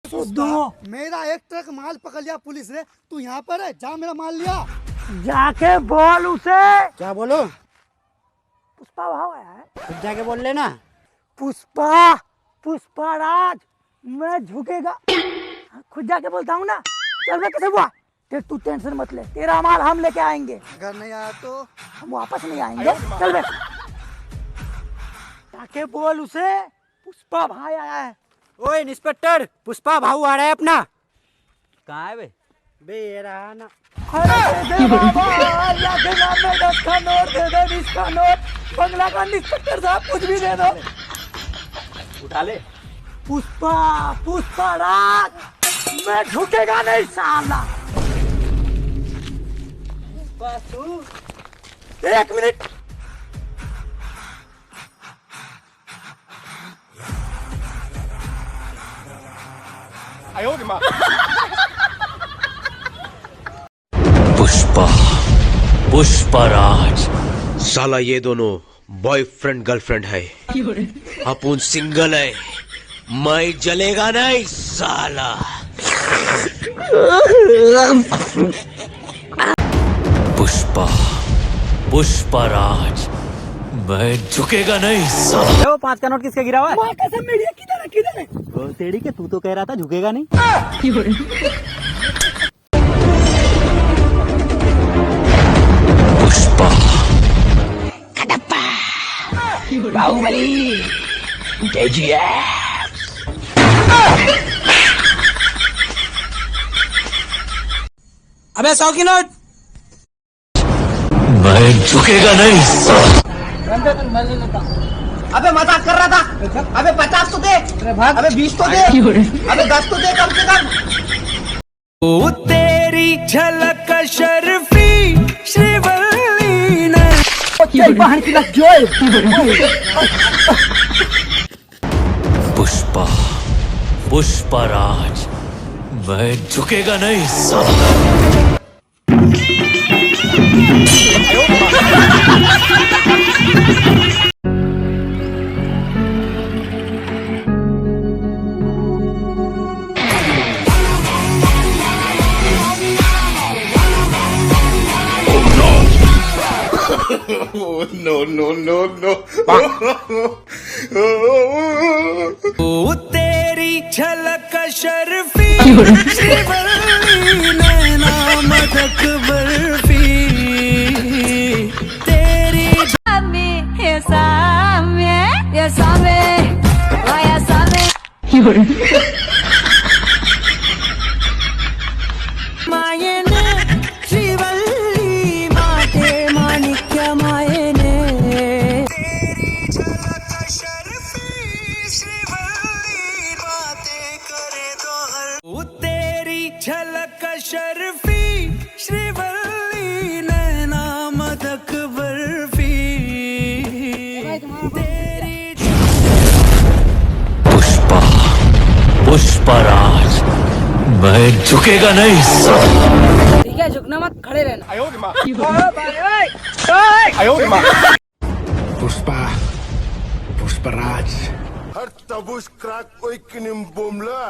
202। मेरा एक ट्रक माल पकड़ लिया पुलिस ने। तू यहाँ पर है, जा मेरा माल लिया। जाके बोल उसे। क्या बोलो? पुष्पा भाव आया है। खुद जाके बोल लेना। पुष्पा पुष्पराज मैं झुकेगा। खुद जाके बोलता हूँ ना। चल बे कैसे हुआ? तू टेंशन मत ले, तेरा माल हम लेके आएंगे। अगर नहीं आया तो हम वापस नहीं आएंगे। चल बे जाके बोल उसे पुष्पा भाई आया है। ओए इंस्पेक्टर, पुष्पा भाऊ आ रहा है अपना। कहाँ है बे ये रहा ना। अरे दे बाबा, अल्लाह के नाम में 10 का नोट दे दो, 20 का नोट। बंगला का इंस्पेक्टर साहब कुछ भी दे दो। उठा ले। पुष्पा पुष्पराज, मैं झुकेगा नहीं साला। एक मिनट, पुष्पा पुष्पराज। साला ये दोनों बॉयफ्रेंड गर्लफ्रेंड है, अपन सिंगल है, मैं जलेगा नहीं साला। पुष्पा पुष्पराज, मैं झुकेगा नहीं साला। वो 5 का नोट किसका गिरा हुआ है? माँ कसम मेरी है, किधर है किधर है? वो तेरी के तू तो कह रहा था झुकेगा नहीं। पुष्पा बाहुबली अबे 100 की नोट। मैं झुकेगा नहीं साला। अबे मजाक कर रहा था। अबे 50 तो दे। अबे 20 तो दे। अबे 10 तो दे कम से कम। ओ तेरी झलक शर्फी श्रीवल्ली ने बहन की लग जोए। पुष्पा पुष्पराज, मैं झुकेगा नहीं साला। No, no, no, no. ओ तेरी झलक शर्फी श्रीवल्ली नैना मदक बर्फी तेरी मायने श्रीवल्ली माते माणिक्य मायने तेरी झलक शर्फी श्रीवल्ली बातें करे तो हर ओ तेरी झलक शर्फी श्रीवल्ली नैना मदक बर्फी तेरी पुष्पा पुष्पराज, मैं झुकेगा नहीं साला। ठीक है, झुकना मत, खड़े रहना। Pushpa Pushpraj. Her tabus crack oikinim bomla.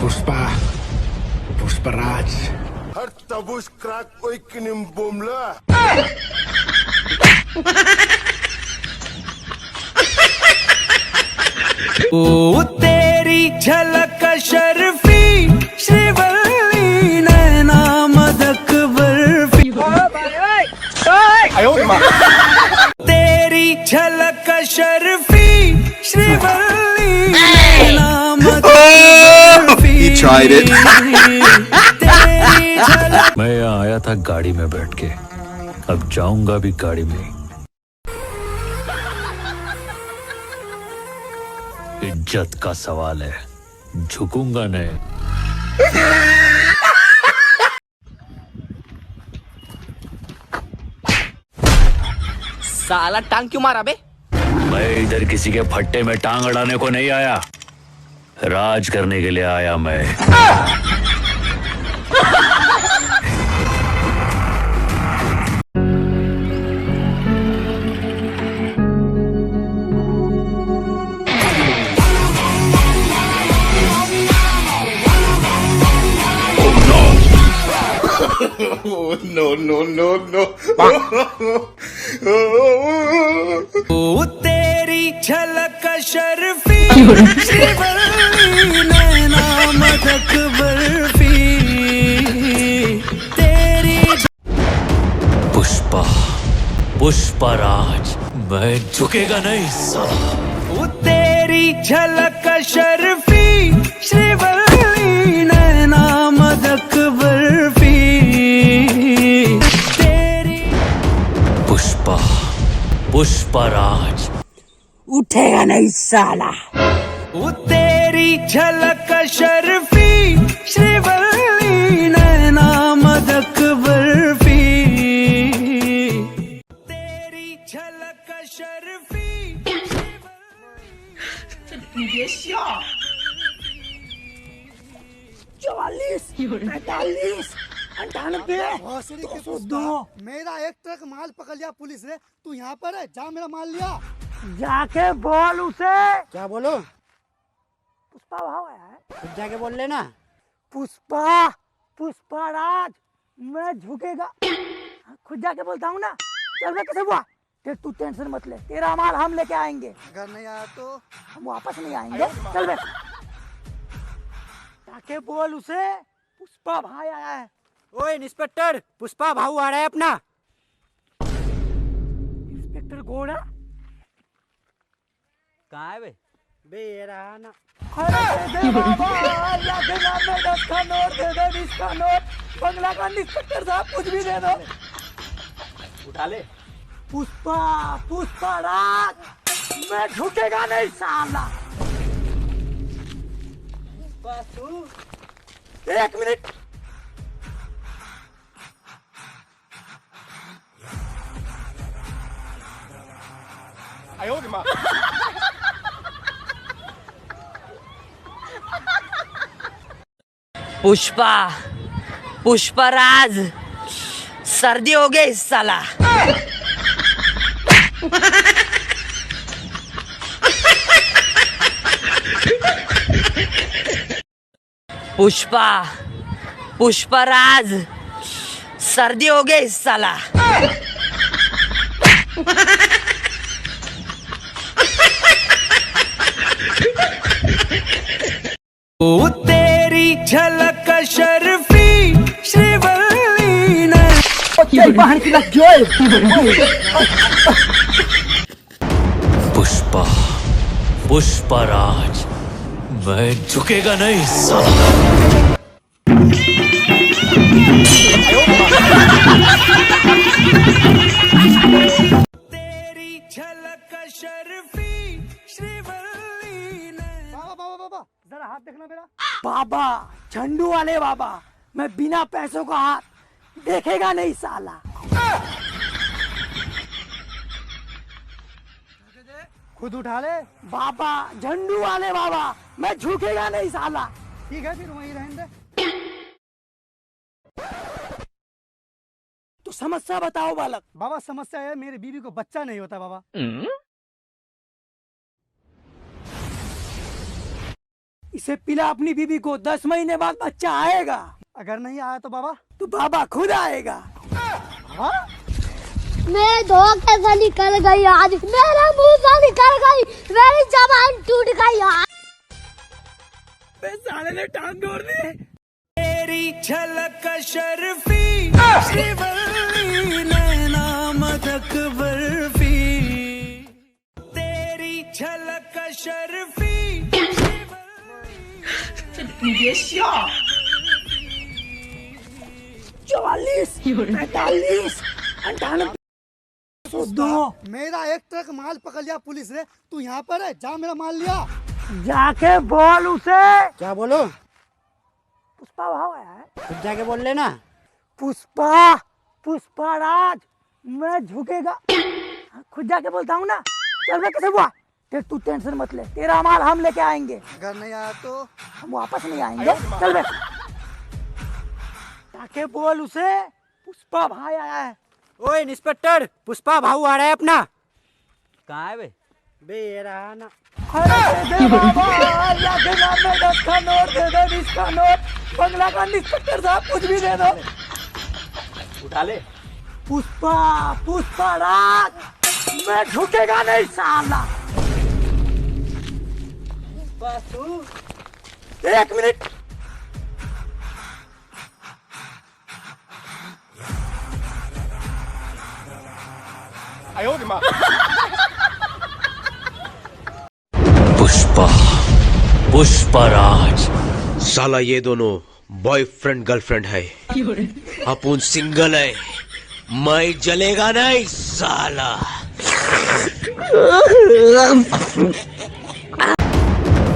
Pushpa Pushpraj. Her tabus crack oikinim bomla. ओ तेरी झलक शर्फी श्रीवल्ली नैना मदक बर्फी तेरी झलक शर्फी श्रीवल्ली नैना मदक बर्फी तेरी झलक। मैं यहाँ आया था गाड़ी में बैठ के, अब जाऊंगा भी गाड़ी में। इज्जत का सवाल है, झुकूंगा नहीं। साला टांग क्यों मारा बे? मैं इधर किसी के फट्टे में टांग अड़ाने को नहीं आया, राज करने के लिए आया मैं। No, no, no, no. ओ तेरी झलक शर्फी श्रीवल्ली नैना मदक बर्फी तेरी पुष्पा पुष्पराज, मैं झुकेगा नहीं साला। ओ तेरी झलक शर्फी श्रीवल्ली नैना मदक बर्फी पुष्पराज उठेगा नहीं साला। वो तेरी झलक शर्फी श्रीवल्ली नैना मदक बर्फी, तेरी झलक शर्फी 44, 45, 98, भोसड़ी के 202। मेरा एक ट्रक माल पकड़ लिया पुलिस ने, तू यहाँ पर है, जा मेरा माल लिया। जाके बोल उसे। क्या बोलो? पुष्पा भाव आया है। खुद जाके बोल लेना। पुष्पा, पुष्पराज मैं झुकेगा। खुद जाके बोलता हूँ ना। चल बे कैसे हुआ? तू टेंशन मत ले, तेरा माल हम लेके आएंगे। अगर नहीं आया तो हम वापस नहीं आएंगे। चल बे जाके बोल उसे, पुष्पा भाई आया है। ओए इंस्पेक्टर, पुष्पा भाऊ आ रहा है अपना। इंस्पेक्टर घोड़ा कहाँ है बे ये रहा ना। अरे दे बाबा, अल्लाह के नाम में 10 का नोट दे दो, 20 का नोट। बंगला का इंस्पेक्टर साहब कुछ भी दे दो। उठा ले। पुष्पा, पुष्पराज मैं झुकेगा नहीं साला। 1 मिनट। पुष्पा, पुष्पराज सर्दी हो गई साला। पुष्पा, पुष्पराज सर्दी हो गई साला। वो तेरी झलक शर्फी श्रीवल्ली नैना पुष्पा, पुष्पराज मैं झुकेगा नहीं साला। तेरी झलक शर्फी श्रीवल्ली नैना। बाबा बाबा बाबा जरा हाथ देखना मेरा। बाबा झंडू वाले बाबा, मैं बिना पैसों का हाथ देखेगा नहीं साला। खुद उठा ले। बाबा झंडू वाले बाबा, मैं झुकेगा नहीं साला। ठीक है फिर वहीं रहने दे। तो समस्या बताओ बालक। बाबा समस्या है, मेरी बीवी को बच्चा नहीं होता बाबा। इसे पिला अपनी बीवी को, 10 महीने बाद बच्चा आएगा। अगर नहीं आया तो बाबा? तो बाबा खुद आएगा। मेरे धोखे से निकल गई आज, मेरे मुंह से निकल गई, मेरी जबान टूट गई आज। साले ने टांग तोड़ दी। तेरी झलक शर्फी श्रीवल्ली नैना मदक बर्फी, तेरी झलक शर्फी 44, 45, 98, 202। मेरा एक ट्रक माल पकड़ लिया पुलिस ने, तू यहाँ पर है, जा मेरा माल लिया। जाके बोल उसे। क्या बोलो? पुष्पा भाव आया है। खुद जाके बोल लेना। पुष्पा, पुष्पराज मैं झुकेगा। खुद जाके बोलता हूँ ना। चल बे कैसे हुआ? तू टेंशन मत ले, तेरा माल हम लेके आएंगे। अगर नहीं आया तो हम वापस नहीं आएंगे। चल बे जाके बोल उसे, पुष्पा भाई आया है। ओए इंस्पेक्टर, पुष्पा भाऊ आ रहा है अपना। कहाँ है बे ये रहा ना। अरे दे बाबा, अल्लाह के नाम में 10 का नोट दे दो, 20 का नोट। बंगला का इंस्पेक्टर साहब कुछ भी दे दो। उठा ले। पुष्पा, पुष्पराज मैं झुकेगा नहीं साला। 1 मिनट। पुष्पा, पुष्पराज साला ये दोनों बॉयफ्रेंड गर्लफ्रेंड है, अपन सिंगल है, मैं जलेगा नहीं साला।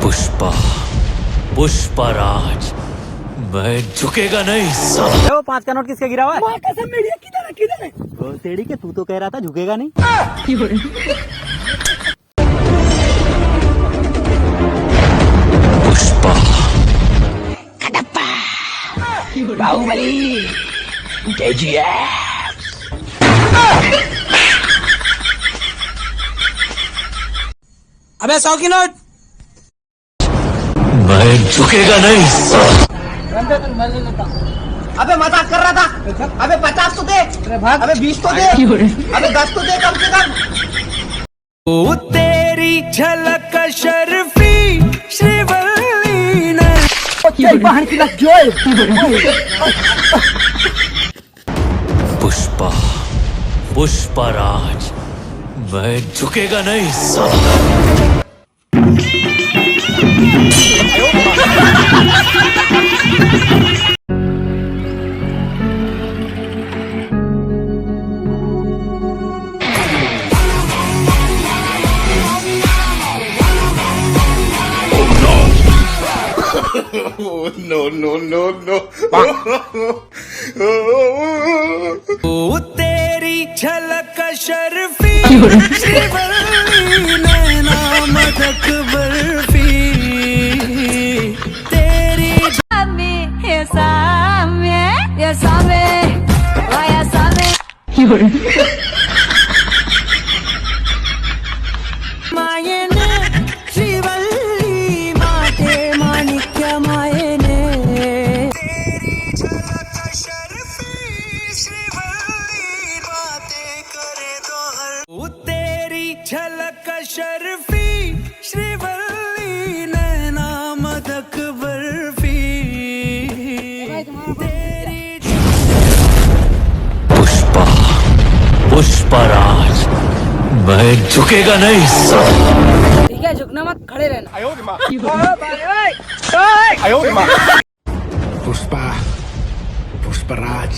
पुष्पा पुष्पराज मैं झुकेगा नहीं साला। वो 5 का नोट किसका गिरा हुआ है? माँ कसम मेरी है, किधर है किधर है? तो तेरी के तू तो कह रहा था झुकेगा नहीं। पुष्पा बाहुबली अबे 100 की नोट। मैं झुकेगा नहीं साला। अबे मजाक कर रहा था। अबे 50 तो दे। अबे 20 तो दे। अबे 10 तो दे कम से कम। ओ तेरी झलक शर्फी श्रीवल्ली ने पुष्पा पुष्पराज मैं झुकेगा नहीं साला। No, no, no, no. ओ तेरी झलक शर्फी श्रीवल्ली नैना मदक बर्फी तेरी मायने श्रीवल्ली माते माणिक्य मायने तेरी झलक शर्फी श्रीवल्ली बातें करे तो हर ओ तेरी झलक शर्फी श्रीवल्ली नैना मदक बर्फी तेरी पुष्पा पुष्पराज मैं झुकेगा नहीं साला। ठीक है, झुकना मत, खड़े रहना। Pushpa Pushpraj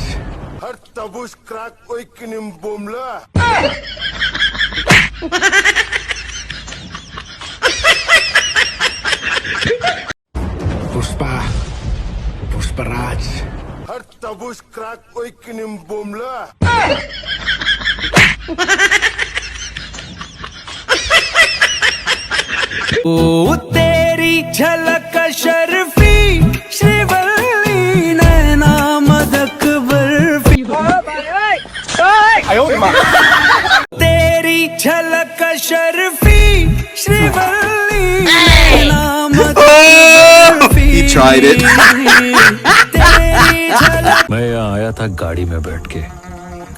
Her tabush crack oikinim bomla. Pushpa Pushpraj Her tabush crack oikinim bomla. ओ तेरी झलक शर्फी श्रीवल्ली नैना मदक बर्फी तेरी झलक शर्फी श्रीवल्ली नैना मदक बर्फी तेरी झलक मैं यहाँ आया था गाड़ी में बैठ के,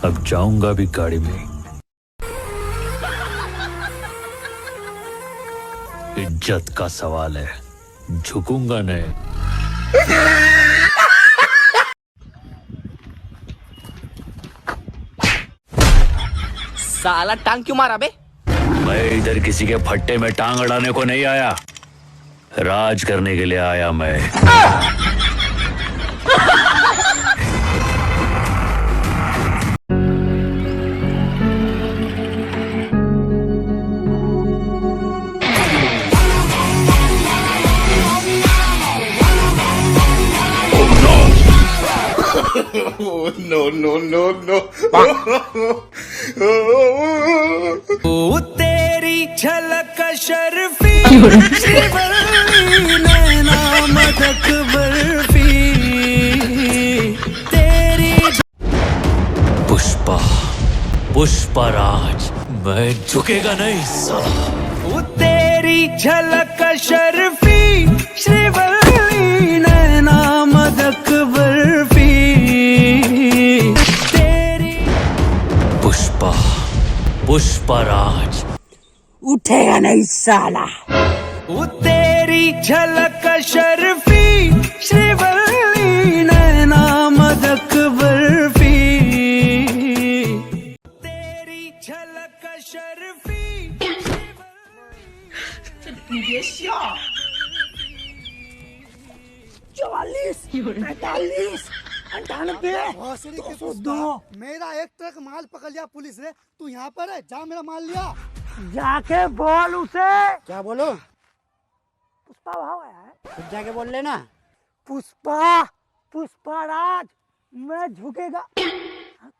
अब जाऊंगा भी गाड़ी में। इज्जत का सवाल है, झुकूंगा नहीं। साला टांग क्यों मारा बे? मैं इधर किसी के फट्टे में टांग अड़ाने को नहीं आया, राज करने के लिए आया मैं। Oh, no, no, no, no. ओ तेरी झलक शर्फी श्रीवल्ली नैना मदक बर्फी तेरी पुष्पा पुष्पराज मैं झुकेगा नहीं साला। ओ तेरी झलक शर्फी श्रीवल्ली नैना मदक बर्फी तेरी पुष्पा पुष्पराज उठेगा नहीं साला। ओ तेरी झलक शर्फी श्रीवल्ली नैना मदक बर्फी तेरी झलक शर्फी 44, 45, 58 भोसड़ी के पुष्पा, मेरा एक ट्रक माल पकड़ लिया पुलिस ने, तू यहाँ पर है, जा मेरा माल लिया। जाके बोल उसे क्या बोलो? पुष्पा भाव आया है। खुद जाके बोल लेना। पुष्पा पुष्पराज मैं झुकेगा।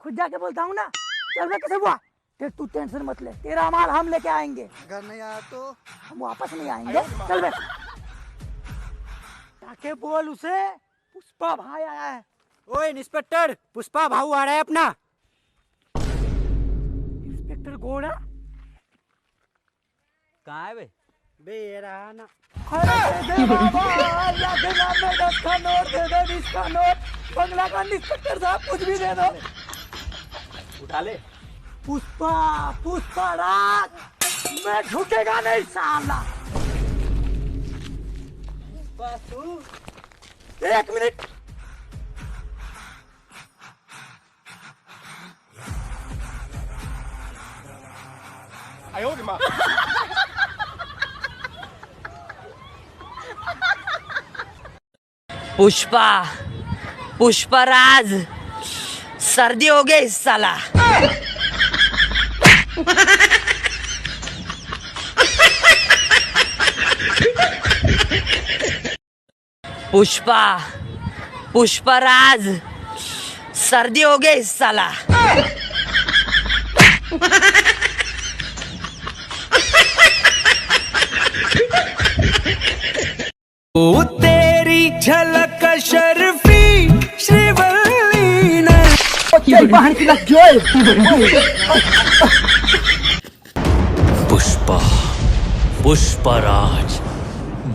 खुद जाके बोलता हूँ ना। चल बे, कैसे हुआ? तू टेंशन मत ले, तेरा माल हम लेके आएंगे। अगर नहीं आया तो हम वापस नहीं आएंगे। चल बे, जाके बोल उसे पुष्पा भाई आया है। ओए इंस्पेक्टर, पुष्पा भाऊ आ रहा है अपना। इंस्पेक्टर घोड़ा कहाँ है बे? बे ये रहा ना। अरे दे बाबा, अल्लाह के नाम में 10 का नोट दे दो, 20 का नोट। बंगला का इंस्पेक्टर साहब कुछ भी दे दो। उठा ले। पुष्पा पुष्पराज मैं झुकेगा नहीं साला। एक मिनट, पुष्पा पुष्पराज सर्दी हो गई इस साला। पुष्पा पुष्पराज सर्दी हो गई इस साला। ओ तेरी झलक शर्फी श्रीवल्ली ने पुष्पा पुष्पराज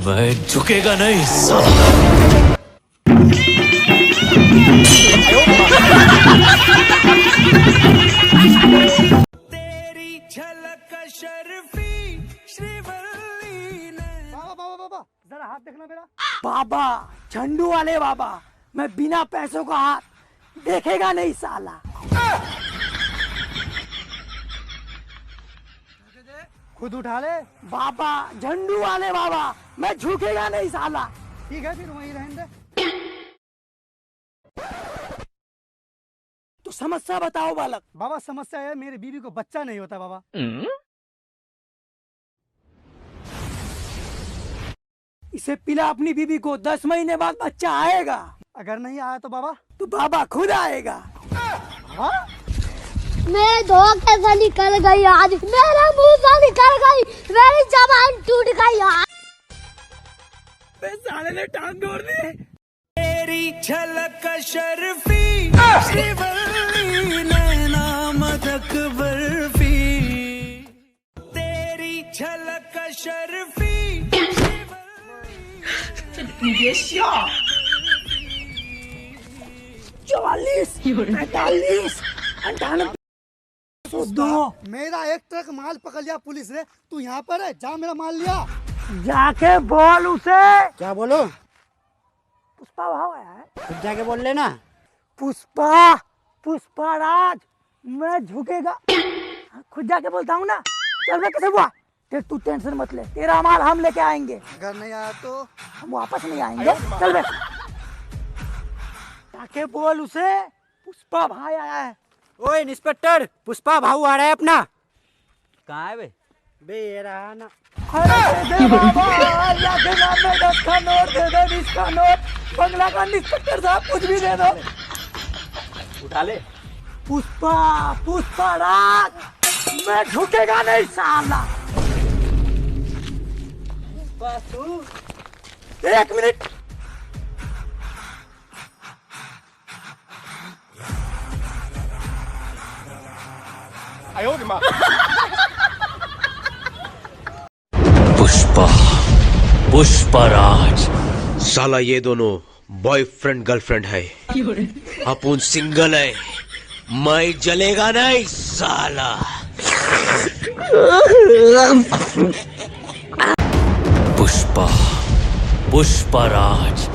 मैं झुकेगा नहीं साला। तेरी झलक शर्फी श्रीवल्ली ने। बाबा बाबा बाबा जरा हाथ देखना मेरा। बाबा झंडू वाले बाबा, मैं बिना पैसों का हाथ देखेगा नहीं साला। खुद उठा ले। बाबा झंडू वाले बाबा, मैं झुकेगा नहीं साला। ठीक है फिर वहीं रहने दे। तो समस्या बताओ बालक। बाबा समस्या है, मेरी बीवी को बच्चा नहीं होता बाबा। इसे पिला अपनी बीवी को, 10 महीने बाद बच्चा आएगा। अगर नहीं आया तो बाबा? तो बाबा खुद आएगा। मेरे धोखे से निकल गई आज, मेरे मुंह से निकल गई, मेरी जबान टूट गई आज। साले ने टांग तोड़ दी। तेरी झलक शर्फी श्रीवल्ली नैना मदक बर्फी। तेरी झलक शर्फी 44 45 98 102। मेरा एक ट्रक माल पकड़ लिया पुलिस ने, तू यहाँ पर है, जा मेरा माल लिया। जाके बोल उसे। क्या बोलो? पुष्पा भाव आया है। खुद जाके बोल लेना। पुष्पा पुष्पराज मैं झुकेगा। खुद जाके बोलता हूँ ना। चल बे, कैसे हुआ? तू टेंशन मत ले, तेरा माल हम लेके आएंगे। अगर नहीं आया तो हम वापस नहीं आएंगे। चल बे, जाके बोल उसे पुष्पा भाई आया है। ओए इंस्पेक्टर, पुष्पा भाऊ आ रहा है अपना। कहाँ है बे? बे ये रहा ना। अरे दे बाबा, अल्लाह के नाम में 10 का नोट दे दो, 20 का नोट। बंगला का इंस्पेक्टर साहब कुछ भी दे दो। उठा ले। पुष्पा पुष्पराज मैं झुकेगा नहीं साला। एक मिनट, पुष्पा पुष्पराज साला ये दोनों बॉयफ्रेंड गर्लफ्रेंड है, अपन सिंगल है, मैं जलेगा नहीं साला। पुष्पा पुष्पराज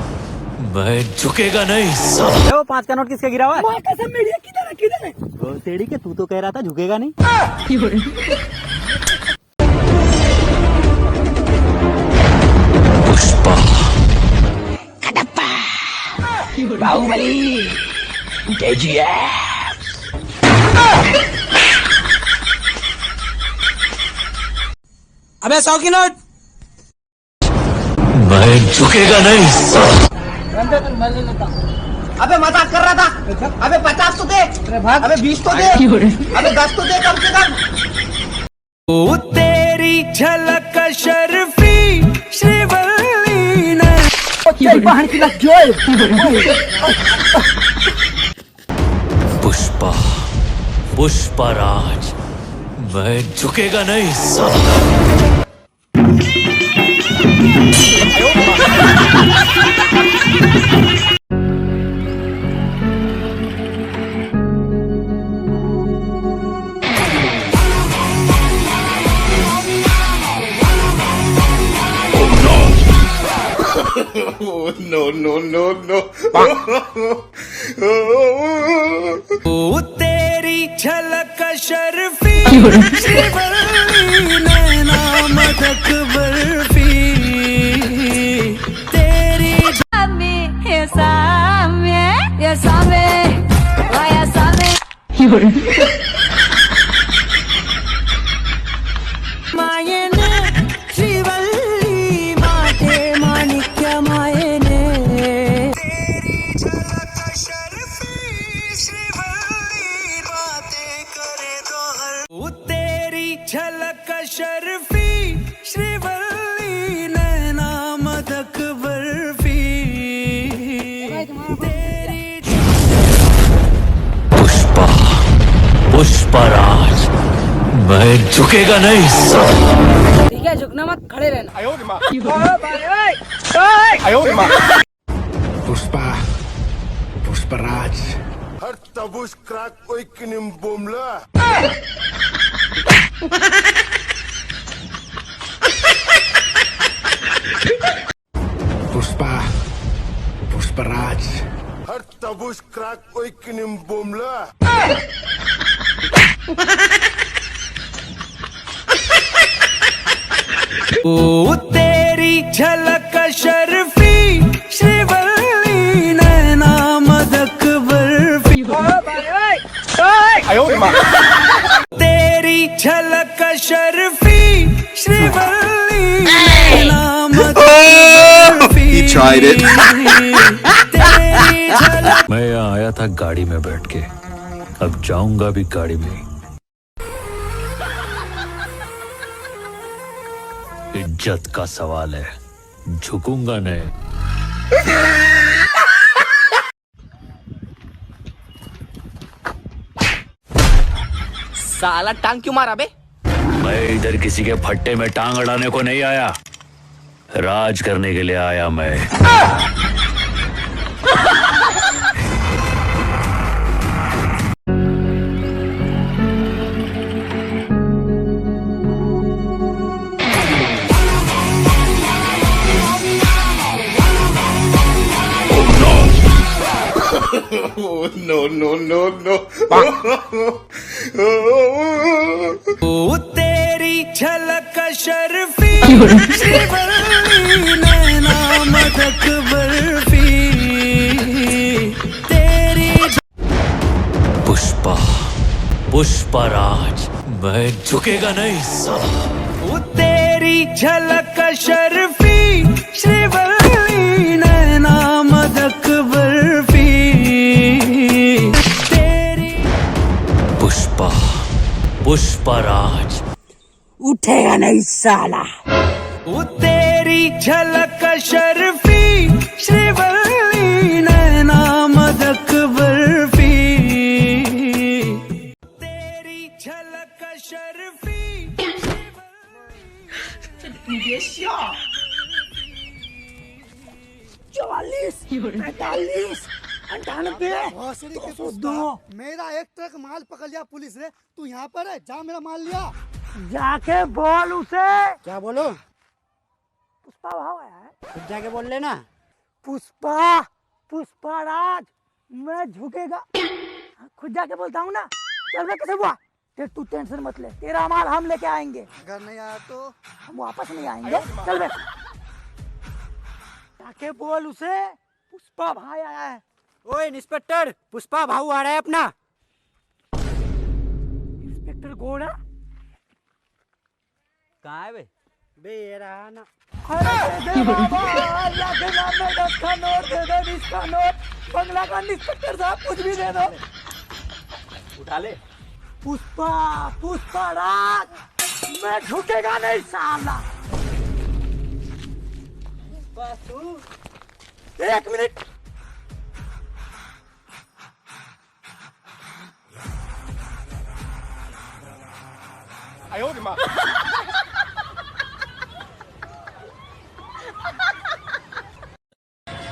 मैं झुकेगा नहीं साला। वो 5 का नोट किसका गिरा हुआ है? माँ कसम मेरी है, किधर है किधर है? वो तेरी के, तू तो कह रहा था झुकेगा नहीं। पुष्पा बाहुबली अबे 100 की नोट मैं झुकेगा नहीं साला। अबे मजाक कर रहा था। अबे 50 तो दे। अबे 20 तो दे। अबे 10 तो दे कम से कम। ओ तेरी झलक शर्फी श्रीवल्ली ने पुष्पा पुष्पराज मैं झुकेगा नहीं साला। Oh, no, no, no, no. ओ तेरी झलक शर्फी श्रीवल्ली नैना मदक बर्फी तेरी मायने श्रीवल्ली माथे माणिक्य मायने तेरी झलक शर्फी श्रीवल्ली बातें करे तो हर ओ तेरी झलक शर्फी श्रीवल्ली नैना मदक बर्फी तेरी पुष्पा पुष्पराज मैं झुकेगा नहीं साला। ठीक है झुकना मत खड़े रहना Puspa. Pusparaj. Har tabus krak oy kinim bomla. Puspa. Pusparaj. Har tabus krak oy kinim bomla. ओ तेरी झलक शर्फी श्रीवल्ली नैना मदक बर्फी तेरी झलक शर्फी श्रीवल्ली नैना मदक बर्फी He tried it. तेरी झलक मैं यहाँ आया था गाड़ी में बैठ के, अब जाऊंगा भी गाड़ी में ही। इज्जत का सवाल है, झुकूंगा नहीं। साला टांग क्यों मारा बे मैं इधर किसी के फट्टे में टांग अड़ाने को नहीं आया, राज करने के लिए आया मैं। Oh, no, no, no, no. ओ तेरी झलक शर्फी श्रीवल्ली नैना मदक बर्फी तेरी पुष्पा पुष्पराज मैं झुकेगा नहीं साला। ओ तेरी झलक शर्फी श्रीवल्ली नैना मदक बर्फी तेरी पुष्पा पुष्पराज उठेगा नहीं साला ओ तेरी झलक शर्फी श्रीवल्ली नैना मदक बर्फी तेरी झलक शर्फी 45 98 भोसड़ी के पुष्पा, मेरा एक ट्रक माल पकड़ लिया पुलिस ने। तू यहाँ पर है, जा मेरा माल लिया। जाके बोल उसे। क्या बोलो? पुष्पा भाव आया है, खुद जाके बोल लेना। पुष्पा पुष्पराज मैं झुकेगा। खुद जाके बोलता हूँ ना। चल बे कैसे हुआ? तू टेंशन मत ले, तेरा माल हम लेके आएंगे। अगर नहीं आया तो हम वापस नहीं आएंगे। चल बे जाके बोल उसे, पुष्पा भाई आया है। ओए इंस्पेक्टर, पुष्पा भाऊ आ रहा है अपना। इंस्पेक्टर घोड़ा कहाँ है बे ये रहा ना। अरे दे बाबा, अल्लाह के नाम में 10 का नोट दे दो, 20 का नोट। बंगला का इंस्पेक्टर साहब कुछ भी दे दो। उठा ले। पुष्पा, पुष्पा राज, मैं झुकेगा नहीं साला। एक मिनट,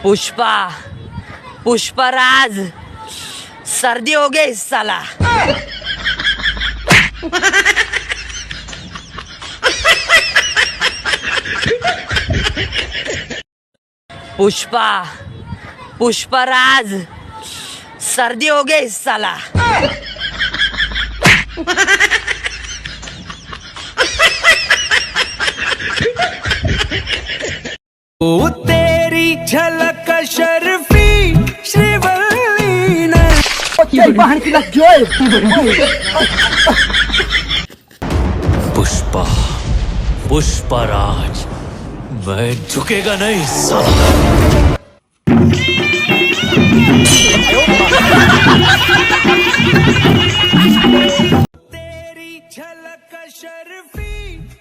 पुष्पा पुष्पराज, सर्दी हो गई साला। पुष्पा पुष्पराज, सर्दी हो गई साला। ओ तेरी झलक शर्फी श्रीवल्ली ने पुष्पा पुष्पराज, मैं झुकेगा नहीं साला। तेरी झलक शर्फी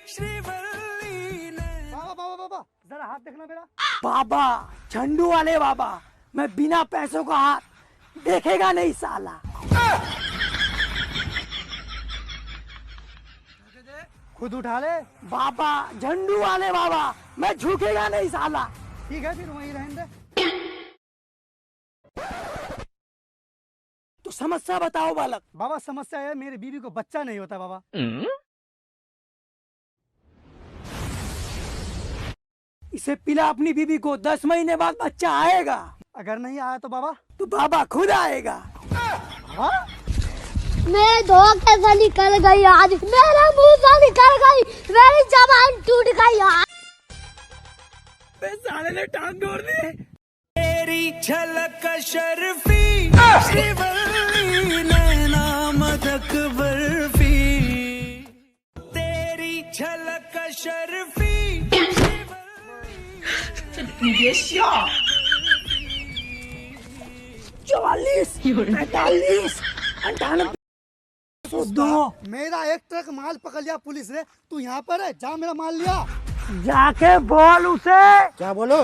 श्रीवल्ली ने। बाबा बाबा बाबा, जरा हाथ देखना मेरा। बाबा झंडू वाले बाबा, मैं बिना पैसों का हाथ देखेगा नहीं साला। खुद उठा ले। बाबा झंडू वाले बाबा, मैं झुकेगा नहीं साला। ठीक है फिर वहीं रहने दे। तो समस्या बताओ बालक। बाबा समस्या है, मेरी बीवी को बच्चा नहीं होता बाबा। इसे पिला अपनी बीवी को, 10 महीने बाद बच्चा आएगा। अगर नहीं आया तो बाबा? तो बाबा खुद आएगा। मेरे धोखे से निकल गई आज, मेरे मुंह से निकल गई, मेरी जबान टूट गई आज। साले ने टांग तोड़ दी। तेरी झलक शर्फी श्रीवल्ली नैना मदक बर्फी। तेरी झलक शर्फी 44, 45, 98, 102। मेरा एक ट्रक माल पकड़ लिया पुलिस ने। तू यहाँ पर है, जा मेरा माल लिया। जाके बोल उसे। क्या बोलो?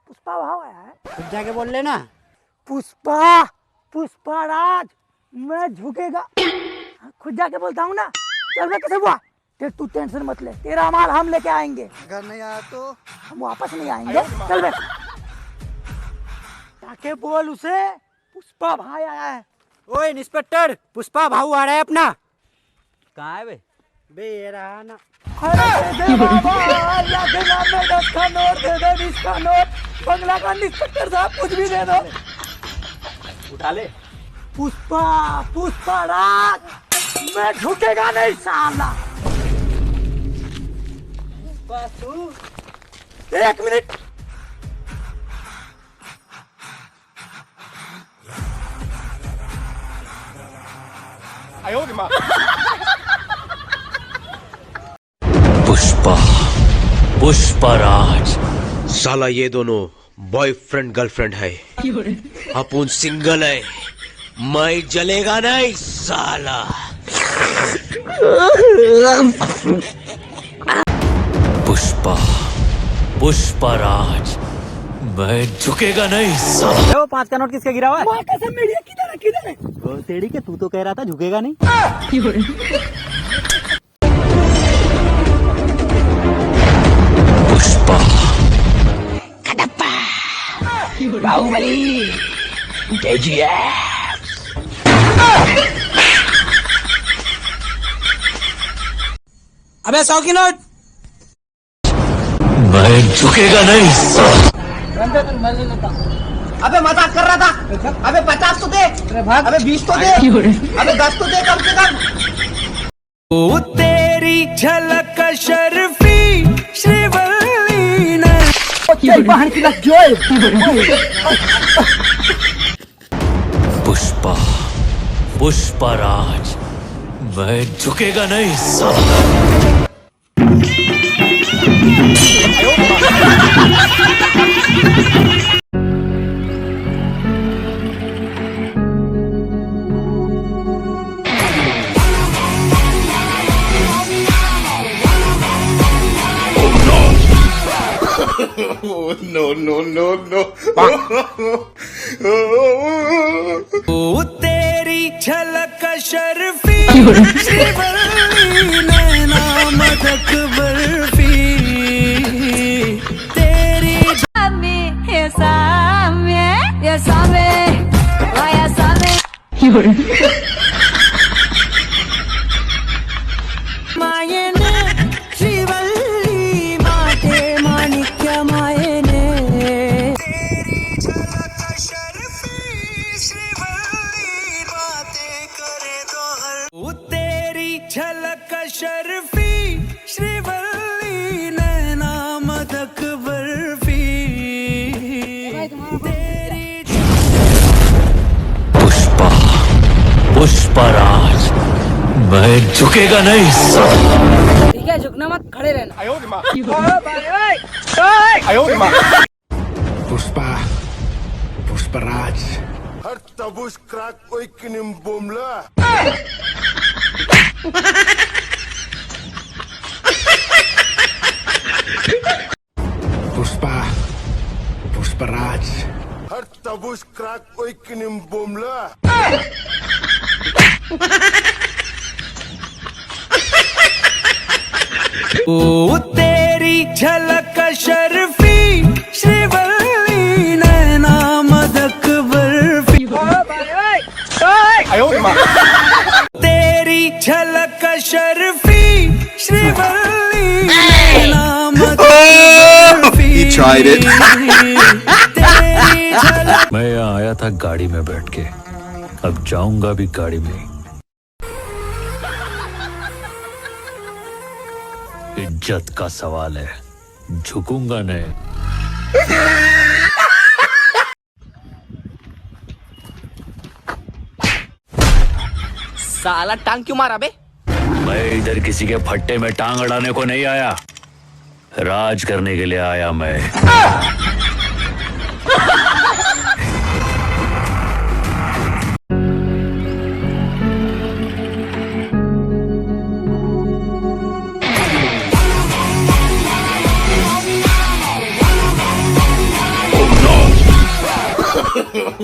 पुष्पा भाव आया है। खुद जाके बोल लेना। पुष्पा, पुष्पा राज, मैं झुकेगा। खुद जाके बोलता हूँ ना। चल मैं कैसे हुआ? तू टेंशन मत ले, तेरा माल हम लेके आएंगे। अगर नहीं आया तो हम वापस नहीं आएंगे। चल बे, जाके बोल उसे, पुष्पा भाई आया है। ओए इंस्पेक्टर, पुष्पा भाऊ आ रहा है अपना। कहाँ है बे ये रहा ना। अरे दे बाबा, अल्लाह के नाम में 10 का नोट दे दो, 20 का नोट। बंगला का इंस्पेक्टर साहब कुछ भी दे दो। उठा ले। पुष्पा, पुष्पा राज, मैं झुकेगा नहीं साला। एक मिनट, पुष्पा पुष्पराज, साला ये दोनों बॉयफ्रेंड गर्लफ्रेंड है, अपन सिंगल है, मैं जलेगा नहीं साला। पुष्पा पुष्पराज, मैं झुकेगा नहीं साला। वो 5 का नोट किसका गिरा हुआ है? माँ कसम मेरी है, किधर है, किधर है? वो तेरी के तू तो कह रहा था झुकेगा नहीं। पुष्पा बाहुबली, अबे 100 की नोट। मैं झुकेगा नहीं साला। अबे मजाक कर रहा था। अबे 50 तो दे। अबे 20 तो दे। अबे 10 तो दे कम से कम। ओ तेरी झलक शर्फी श्रीवल्ली ने। चल बाहर की लग जोए पुष्पा पुष्पराज मैं झुकेगा नहीं साला। Oh, no, no, no, no. ओ तेरी झलक शर्फी श्रीवल्ली नैना मदक बर्फी तेरी मायने श्रीवल्ली माते माणिक्य मायने तेरी झलक शर्फी श्रीवल्ली बातें करे तो हर ओ तेरी झलक शर्फी श्रीवल्ली नैना मदक बर्फी तेरी पुष्पा पुष्पराज मैं झुकेगा नहीं साला। ठीक है झुकना मत खड़े रहना Pushpa Pushpraj Har tabus krak oi kinim bomla. Pushpa Pushpraj Har tabus krak oi kinim bomla. ओ तेरी झलक शर्फी श्रीवल्ली नैना मदक बर्फी तेरी झलक शर्फी श्रीवल्ली नैना मदक बर्फी तेरी झलक मैं यहाँ आया था गाड़ी में बैठ के, अब जाऊंगा भी गाड़ी में। इज्जत का सवाल है, झुकूंगा नहीं। साला टांग क्यों मारा बे? मैं इधर किसी के फट्टे में टांग अड़ाने को नहीं आया, राज करने के लिए आया मैं।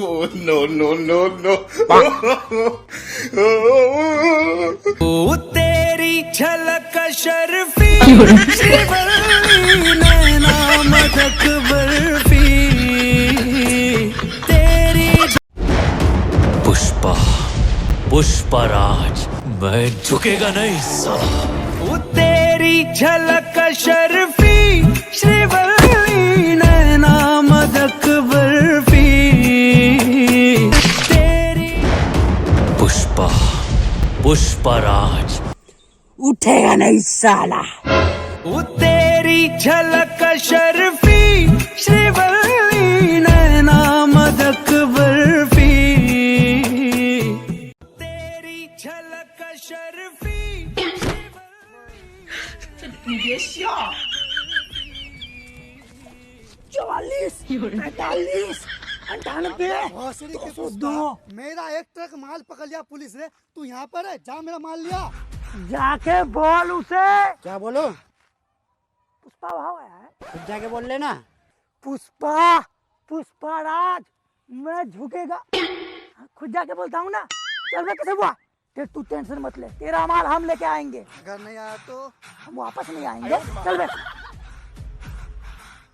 Oh, no, no, no, no. ओ तेरी झलक शर्फी श्रीवल्ली नैना मदक बर्फी तेरी पुष्पा पुष्पराज मैं झुकेगा नहीं साला। ओ तेरी झलक शर्फी श्रीवल्ली नैना मदक बर्फी तेरी पुष्पा पुष्पराज उठेगा नहीं साला। ओ तेरी झलक शर्फी श्रीवल्ली नैना मदक बर्फी तेरी झलक शर्फी 44 45 98 भोसड़ी के 202 मेरा एक ट्रक माल पकड़ लिया पुलिस ने। तू यहाँ पर है, जा मेरा माल लिया। जाके बोल उसे। क्या बोलो? पुष्पा भाव आया है, खुद जाके बोल लेना। पुष्पा पुष्पराज मैं झुकेगा। खुद जाके बोलता हूँ ना। चल मैं कैसे हुआ? तू टेंशन मत ले, तेरा माल हम लेके आएंगे। अगर नहीं आया तो हम वापस नहीं आएंगे। चल बे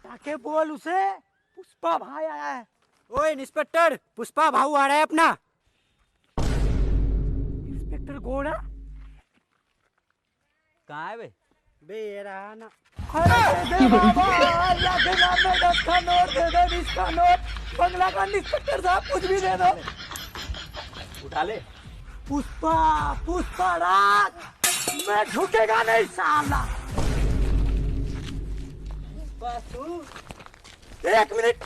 जाके बोल उसे, पुष्पा भाई आया है। ओए इंस्पेक्टर, पुष्पा भाऊ आ रहा है अपना। इंस्पेक्टर घोड़ा कहाँ है बे ये रहा ना। अरे दे बाबा, अल्लाह के नाम में 10 का नोट दे दे, 20 का नोट। बंगला का इंस्पेक्टर साहब कुछ भी दे दो। उठा ले। पुष्पा पुष्पराज मैं झुकेगा नहीं साला। एक मिनट।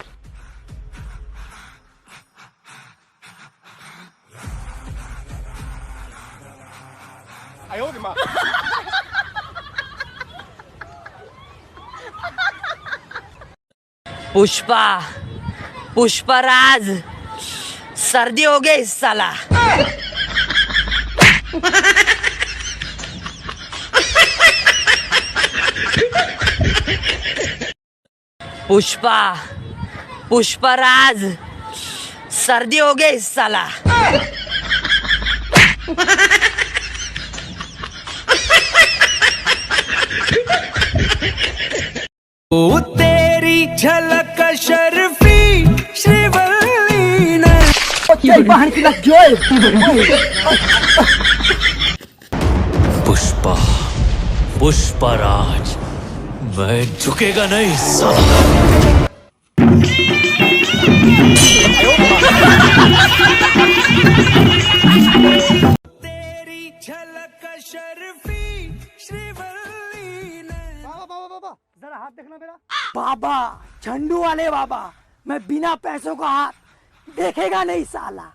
पुष्पा पुष्पराज सर्दी हो गई साला। पुष्पा पुष्पराज सर्दी हो गई साला। ओ तेरी झलक शर्फी श्रीवल्ली ने पुष्पा पुष्पराज मैं झुकेगा नहीं साला। तेरी झलक शर्फी श्रीवल्ली ने। बाबा बाबा बाबा जरा हाथ देखना मेरा। बाबा झंडू वाले बाबा, मैं बिना पैसों का हाथ देखेगा नहीं साला।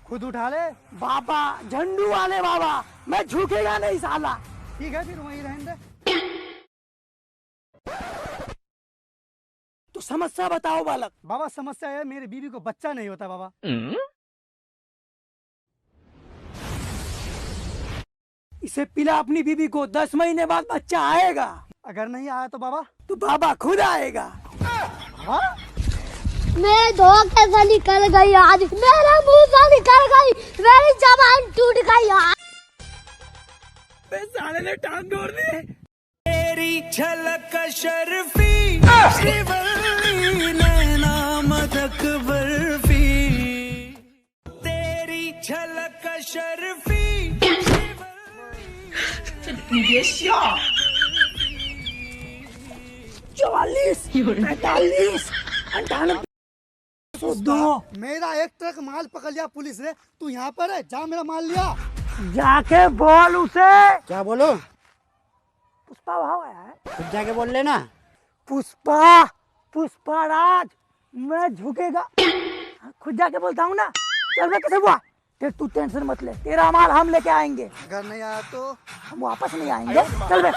खुद उठा ले। बाबा झंडू वाले बाबा, मैं झुकेगा नहीं साला। ठीक है फिर वहीं रहने दे। तो समस्या बताओ बालक। बाबा समस्या है मेरी बीवी को बच्चा नहीं होता बाबा। इसे पिला अपनी बीवी को, 10 महीने बाद बच्चा आएगा। अगर नहीं आया तो बाबा? तो बाबा खुद आएगा। मेरे धोखे से निकल गई आज, मेरे मुंह से निकल गई, मेरी जबान टूट गई आज। साले ने टांग तोड़ दी। तेरी झलक शर्फी श्रीवल्ली नैना मदक बर्फी। तेरी झलक शर्फी 44, 45, 98, 102। मेरा एक ट्रक माल पकड़ लिया पुलिस ने। तू यहाँ पर है, जा मेरा माल लिया। जाके बोल उसे। क्या बोलो? पुष्पा भाव आया है। खुद जाके बोल लेना। पुष्पा पुष्पराज मैं झुकेगा। खुद जाके बोलता हूँ ना। चल बे, कैसे हुआ? तू टेंशन मत ले, तेरा माल हम लेके आएंगे। अगर नहीं आया तो हम वापस नहीं आएंगे। चल बे,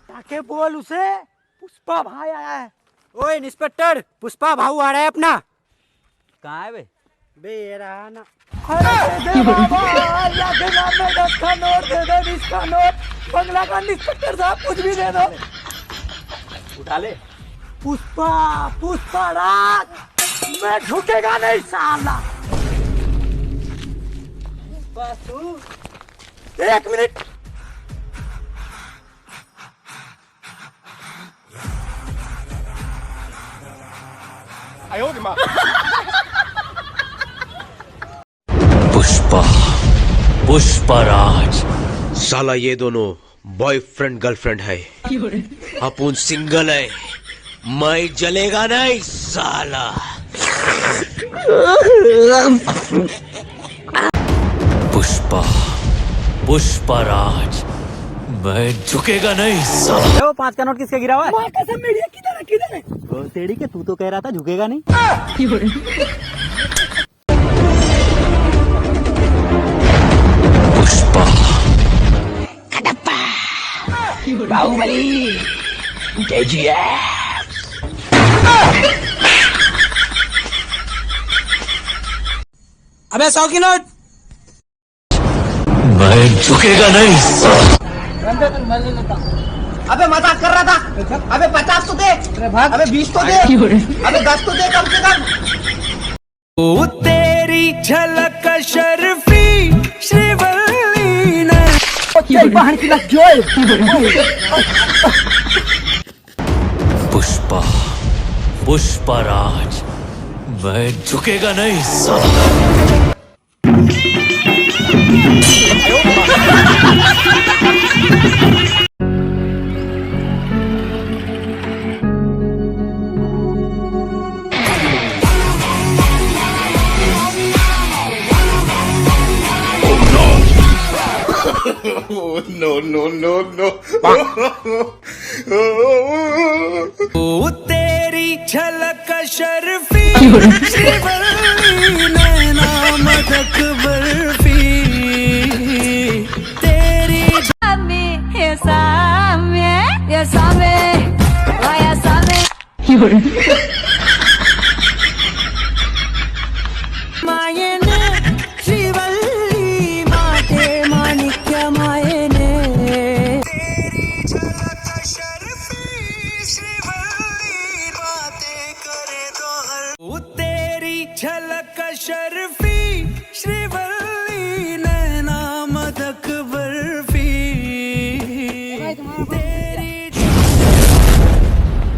जाके बोल उसे पुष्पा भाई आया है। ओए इंस्पेक्टर, पुष्पा भाऊ आ रहा है अपना। कहाँ है बे ये रहा ना। अरे दे बाबा, अल्लाह के नाम में 10 का नोट दे दो, 20 का नोट। बंगला का इंस्पेक्टर साहब कुछ भी दे दो। उठा ले। पुष्पा पुष्पराज मैं झुकेगा नहीं साला। एक मिनट। पुष्पा पुष्पराज साला ये दोनों बॉयफ्रेंड गर्लफ्रेंड है, अपन सिंगल है, मैं जलेगा नहीं साला। पुष्पा पुष्पराज मैं झुकेगा नहीं साला। वो 5 का नोट किसका गिरा हुआ है? माँ कसम मेरी है, किधर है किधर है? तो तेरी के तू तो कह रहा था झुकेगा नहीं। पुष्पा बाहुबली अबे 100 की नोट। मैं झुकेगा नहीं साला। अबे मजाक कर रहा था। अबे 50 तो दे। अबे 20 तो दे। अबे 10 तो दे कम से कम। ओ तेरी झलक शर्फी श्रीवल्ली ने। पुष्पा पुष्पराज मैं झुकेगा नहीं साला। no, no, no, no. ओ तेरी झलक शर्फी श्रीवल्ली नैना मदक बर्फी तेरी मायेने श्रीवल्ली माते माणिक्य मायेने तेरी झलक शर्फी श्रीवल्ली बातें करे तो हर ओ तेरी झलक शर्फी श्रीवल्ली नैना मदक बर्फी तेरी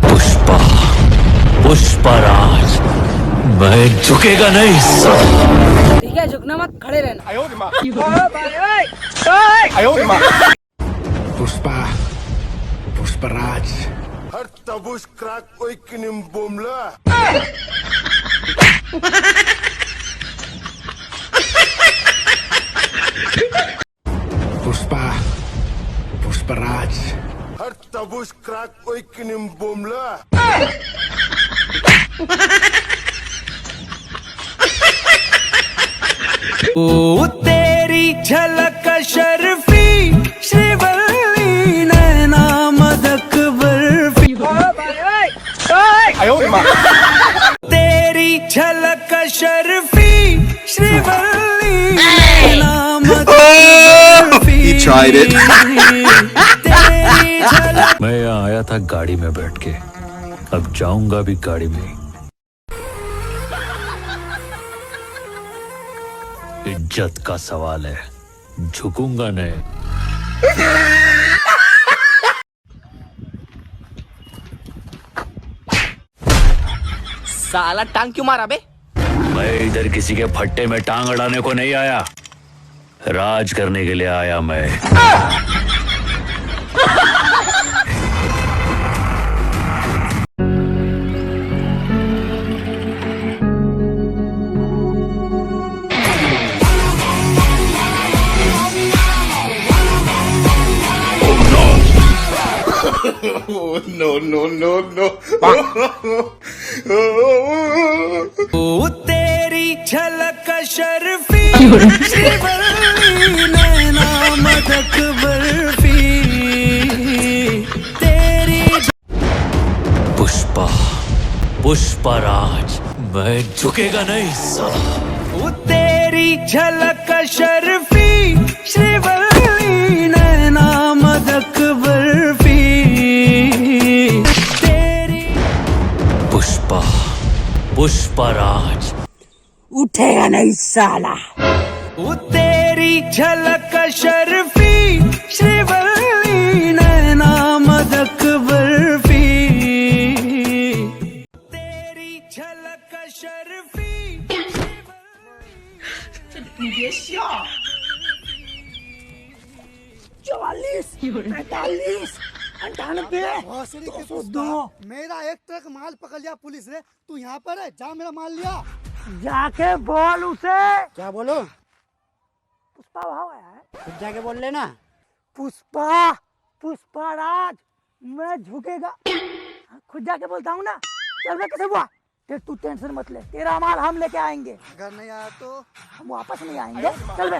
पुष्पा पुष्पराज मैं झुकेगा नहीं साला। ठीक है झुकना मत खड़े रहना Pushpa Pushpraj Har tabus krak oy kinim bomla. Pushpa Pushpraj Har tabus krak oy kinim bomla. ओ तेरी झलक शर्फी श्रीवल्ली नैना मदक बर्फी तेरी झलक शर्फी श्रीवल्ली नैना मदक बर्फी तेरी झलक मैं यहाँ आया था गाड़ी में बैठ के, अब जाऊंगा भी गाड़ी में। इज्जत का सवाल है, झुकूंगा नहीं। साला टांग क्यों मारा बे? मैं इधर किसी के फट्टे में टांग अड़ाने को नहीं आया, राज करने के लिए आया मैं। Oh no, no, no, no. ओ तेरी झलक शर्फी श्रीवल्ली नैना मदक बर्फी तेरी पुष्पा पुष्पराज मैं झुकेगा नहीं साला। ओ तेरी झलक शर्फी श्रीवल्ली नैना मदक बर्फी तेरी पुष्पा पुष्पराज उठेगा नहीं साला। ओ तेरी झलक शर्फी श्रीवल्ली नैना मदक बर्फी तेरी झलक शर्फी 45 98 भोसड़ी के पुष्पा, मेरा एक ट्रक माल पकड़ लिया पुलिस ने। तू यहाँ पर है, जा मेरा माल लिया। जाके बोल उसे। क्या बोलो? पुष्पा भाव आया है। खुद जाके बोल लेना। पुष्पा पुष्पराज मैं झुकेगा। खुद जाके बोलता हूँ ना। चल बे, कैसे हुआ? तू टेंशन मत ले, तेरा माल हम लेके आएंगे। अगर नहीं आया तो हम वापस नहीं आएंगे। चल बे,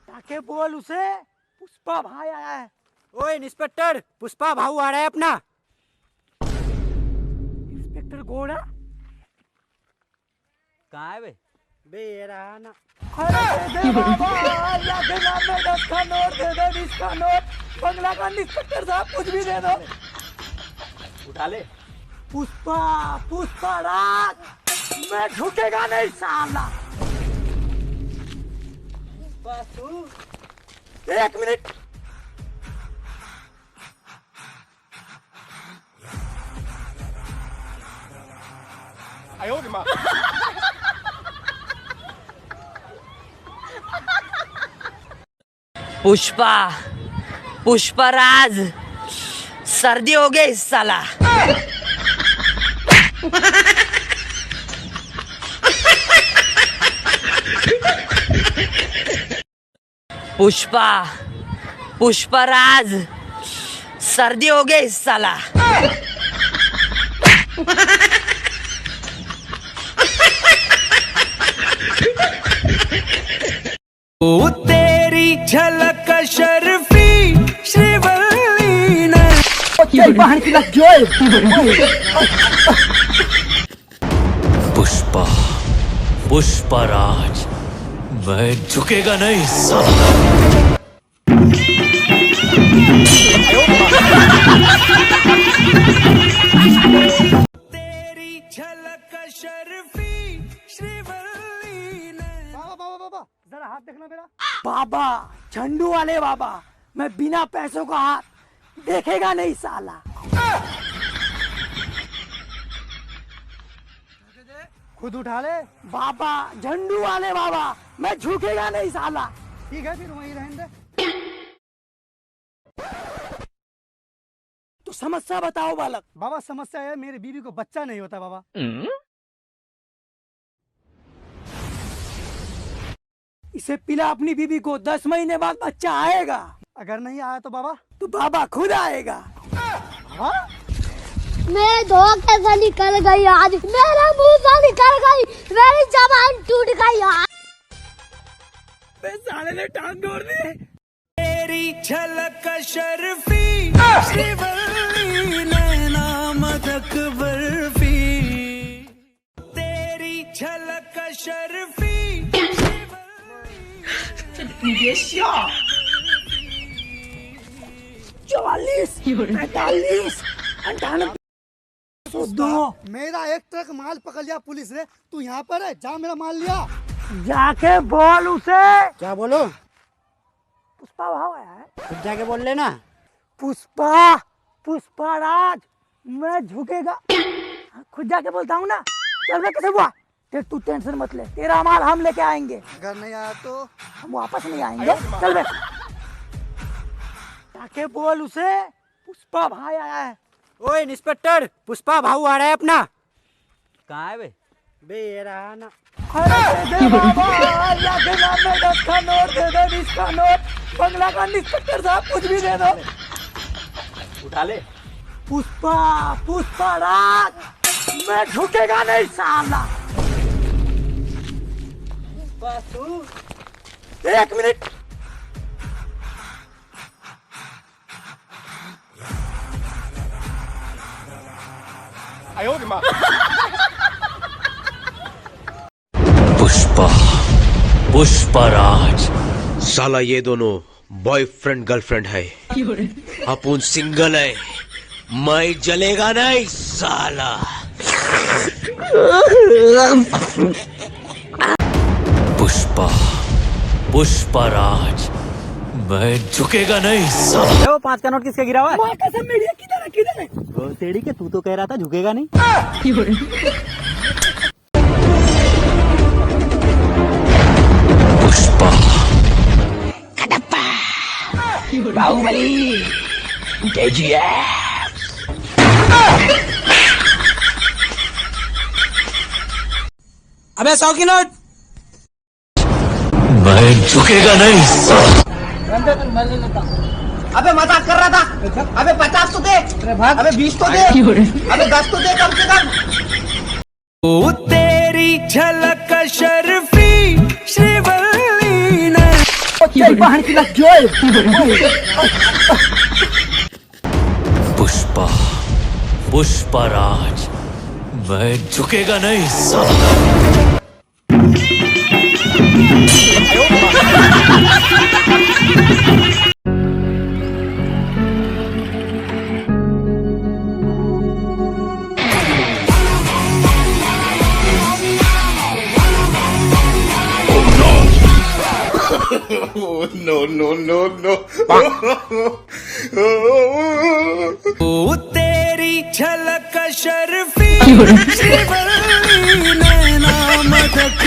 जाके बोल उसे पुष्पा भाई आया है। ओए इंस्पेक्टर, पुष्पा भाऊ आ रहा है अपना। इंस्पेक्टर घोड़ा कहाँ है बे? बे ये रहा ना। अरे दे बाबा, अल्लाह के नाम में 10 का नोट दे दो, 20 का नोट। बंगला का इंस्पेक्टर साहब कुछ भी दे दो। उठा ले। पुष्पा पुष्पराज मैं झुकेगा नहीं साला। एक मिनट, पुष्पा पुष्पराज सर्दी हो गई साला। पुष्पा पुष्पराज सर्दी हो गई साला ओ तेरी झलक शर्फी श्रीवल्ली ने पुष्पा पुष्पराज मैं झुकेगा नहीं साला। तेरी झलक शर्फी श्रीवल्ली ने। बाबा बाबा बाबा जरा हाथ देखना मेरा। बाबा झंडू वाले बाबा, मैं बिना पैसों का हाथ देखेगा नहीं साला। खुद उठा ले। बाबा झंडू वाले बाबा, मैं झुकेगा नहीं साला। ठीक है फिर वहीं रहने दे। तो समस्या बताओ बालक। बाबा समस्या है मेरी बीवी को बच्चा नहीं होता बाबा। इसे पिला अपनी बीवी को, 10 महीने बाद बच्चा आएगा। अगर नहीं आया तो बाबा? तो बाबा खुद आएगा। मेरे धोखे से निकल गई आज, मेरे मुंह से निकल गई, मेरी जबान टूट गई आज। साले ने टांग तोड़ दी। तेरी झलक शर्फी श्रीवल्ली नैना मदक बर्फी। तेरी झलक शर्फी 44, 45, 98, 102। मेरा एक ट्रक माल पकड़ लिया पुलिस ने। तू यहाँ पर है, जा मेरा माल लिया। जाके बोल उसे। क्या बोलो? पुष्पा भाव आया है। खुद जाके बोल लेना। पुष्पा पुष्पराज मैं झुकेगा। खुद जाके बोलता हूँ ना। चल बे कैसे हुआ? तू टेंशन मत ले, तेरा माल हम लेके आएंगे। अगर नहीं आया तो हम वापस नहीं आएंगे। चल बे जाके बोल उसे, पुष्पा भाई आया है। ओए इंस्पेक्टर, पुष्पा भाऊ आ रहा है अपना। कहाँ है बे ये रहा ना। अरे दे बाबा, अल्लाह के नाम में 10 का नोट दे दो, 20 का नोट। बंगला का इंस्पेक्टर साहब कुछ भी दे दो। उठा ले। पुष्पा पुष्पराज मैं झुकेगा नहीं साला। 1 मिनट। पुष्पा पुष्पराज साला ये दोनों बॉयफ्रेंड गर्लफ्रेंड है, अपन सिंगल है, मैं जलेगा नहीं साला। पुष्पा पुष्पराज मैं झुकेगा नहीं साला। वो 5 का नोट किसके गिरा हुआ है? माँ कसम मेरी है, किधर है किधर है? वो तेरी के तू तो कह रहा था झुकेगा नहीं। पुष्पा बाहुबली अबे 100 की नोट। मैं झुकेगा नहीं साला। अबे मजाक कर रहा था। अबे 50 तो दे। अबे 20 तो दे। अबे 10 तो दे कम से कम। ओ तेरी झलक शर्फी श्रीवल्ली ने। पुष्पा पुष्पराज मैं झुकेगा नहीं साला। Oh, no, no, no, no. ओ तेरी झलक शर्फी श्रीवल्ली नैना मदक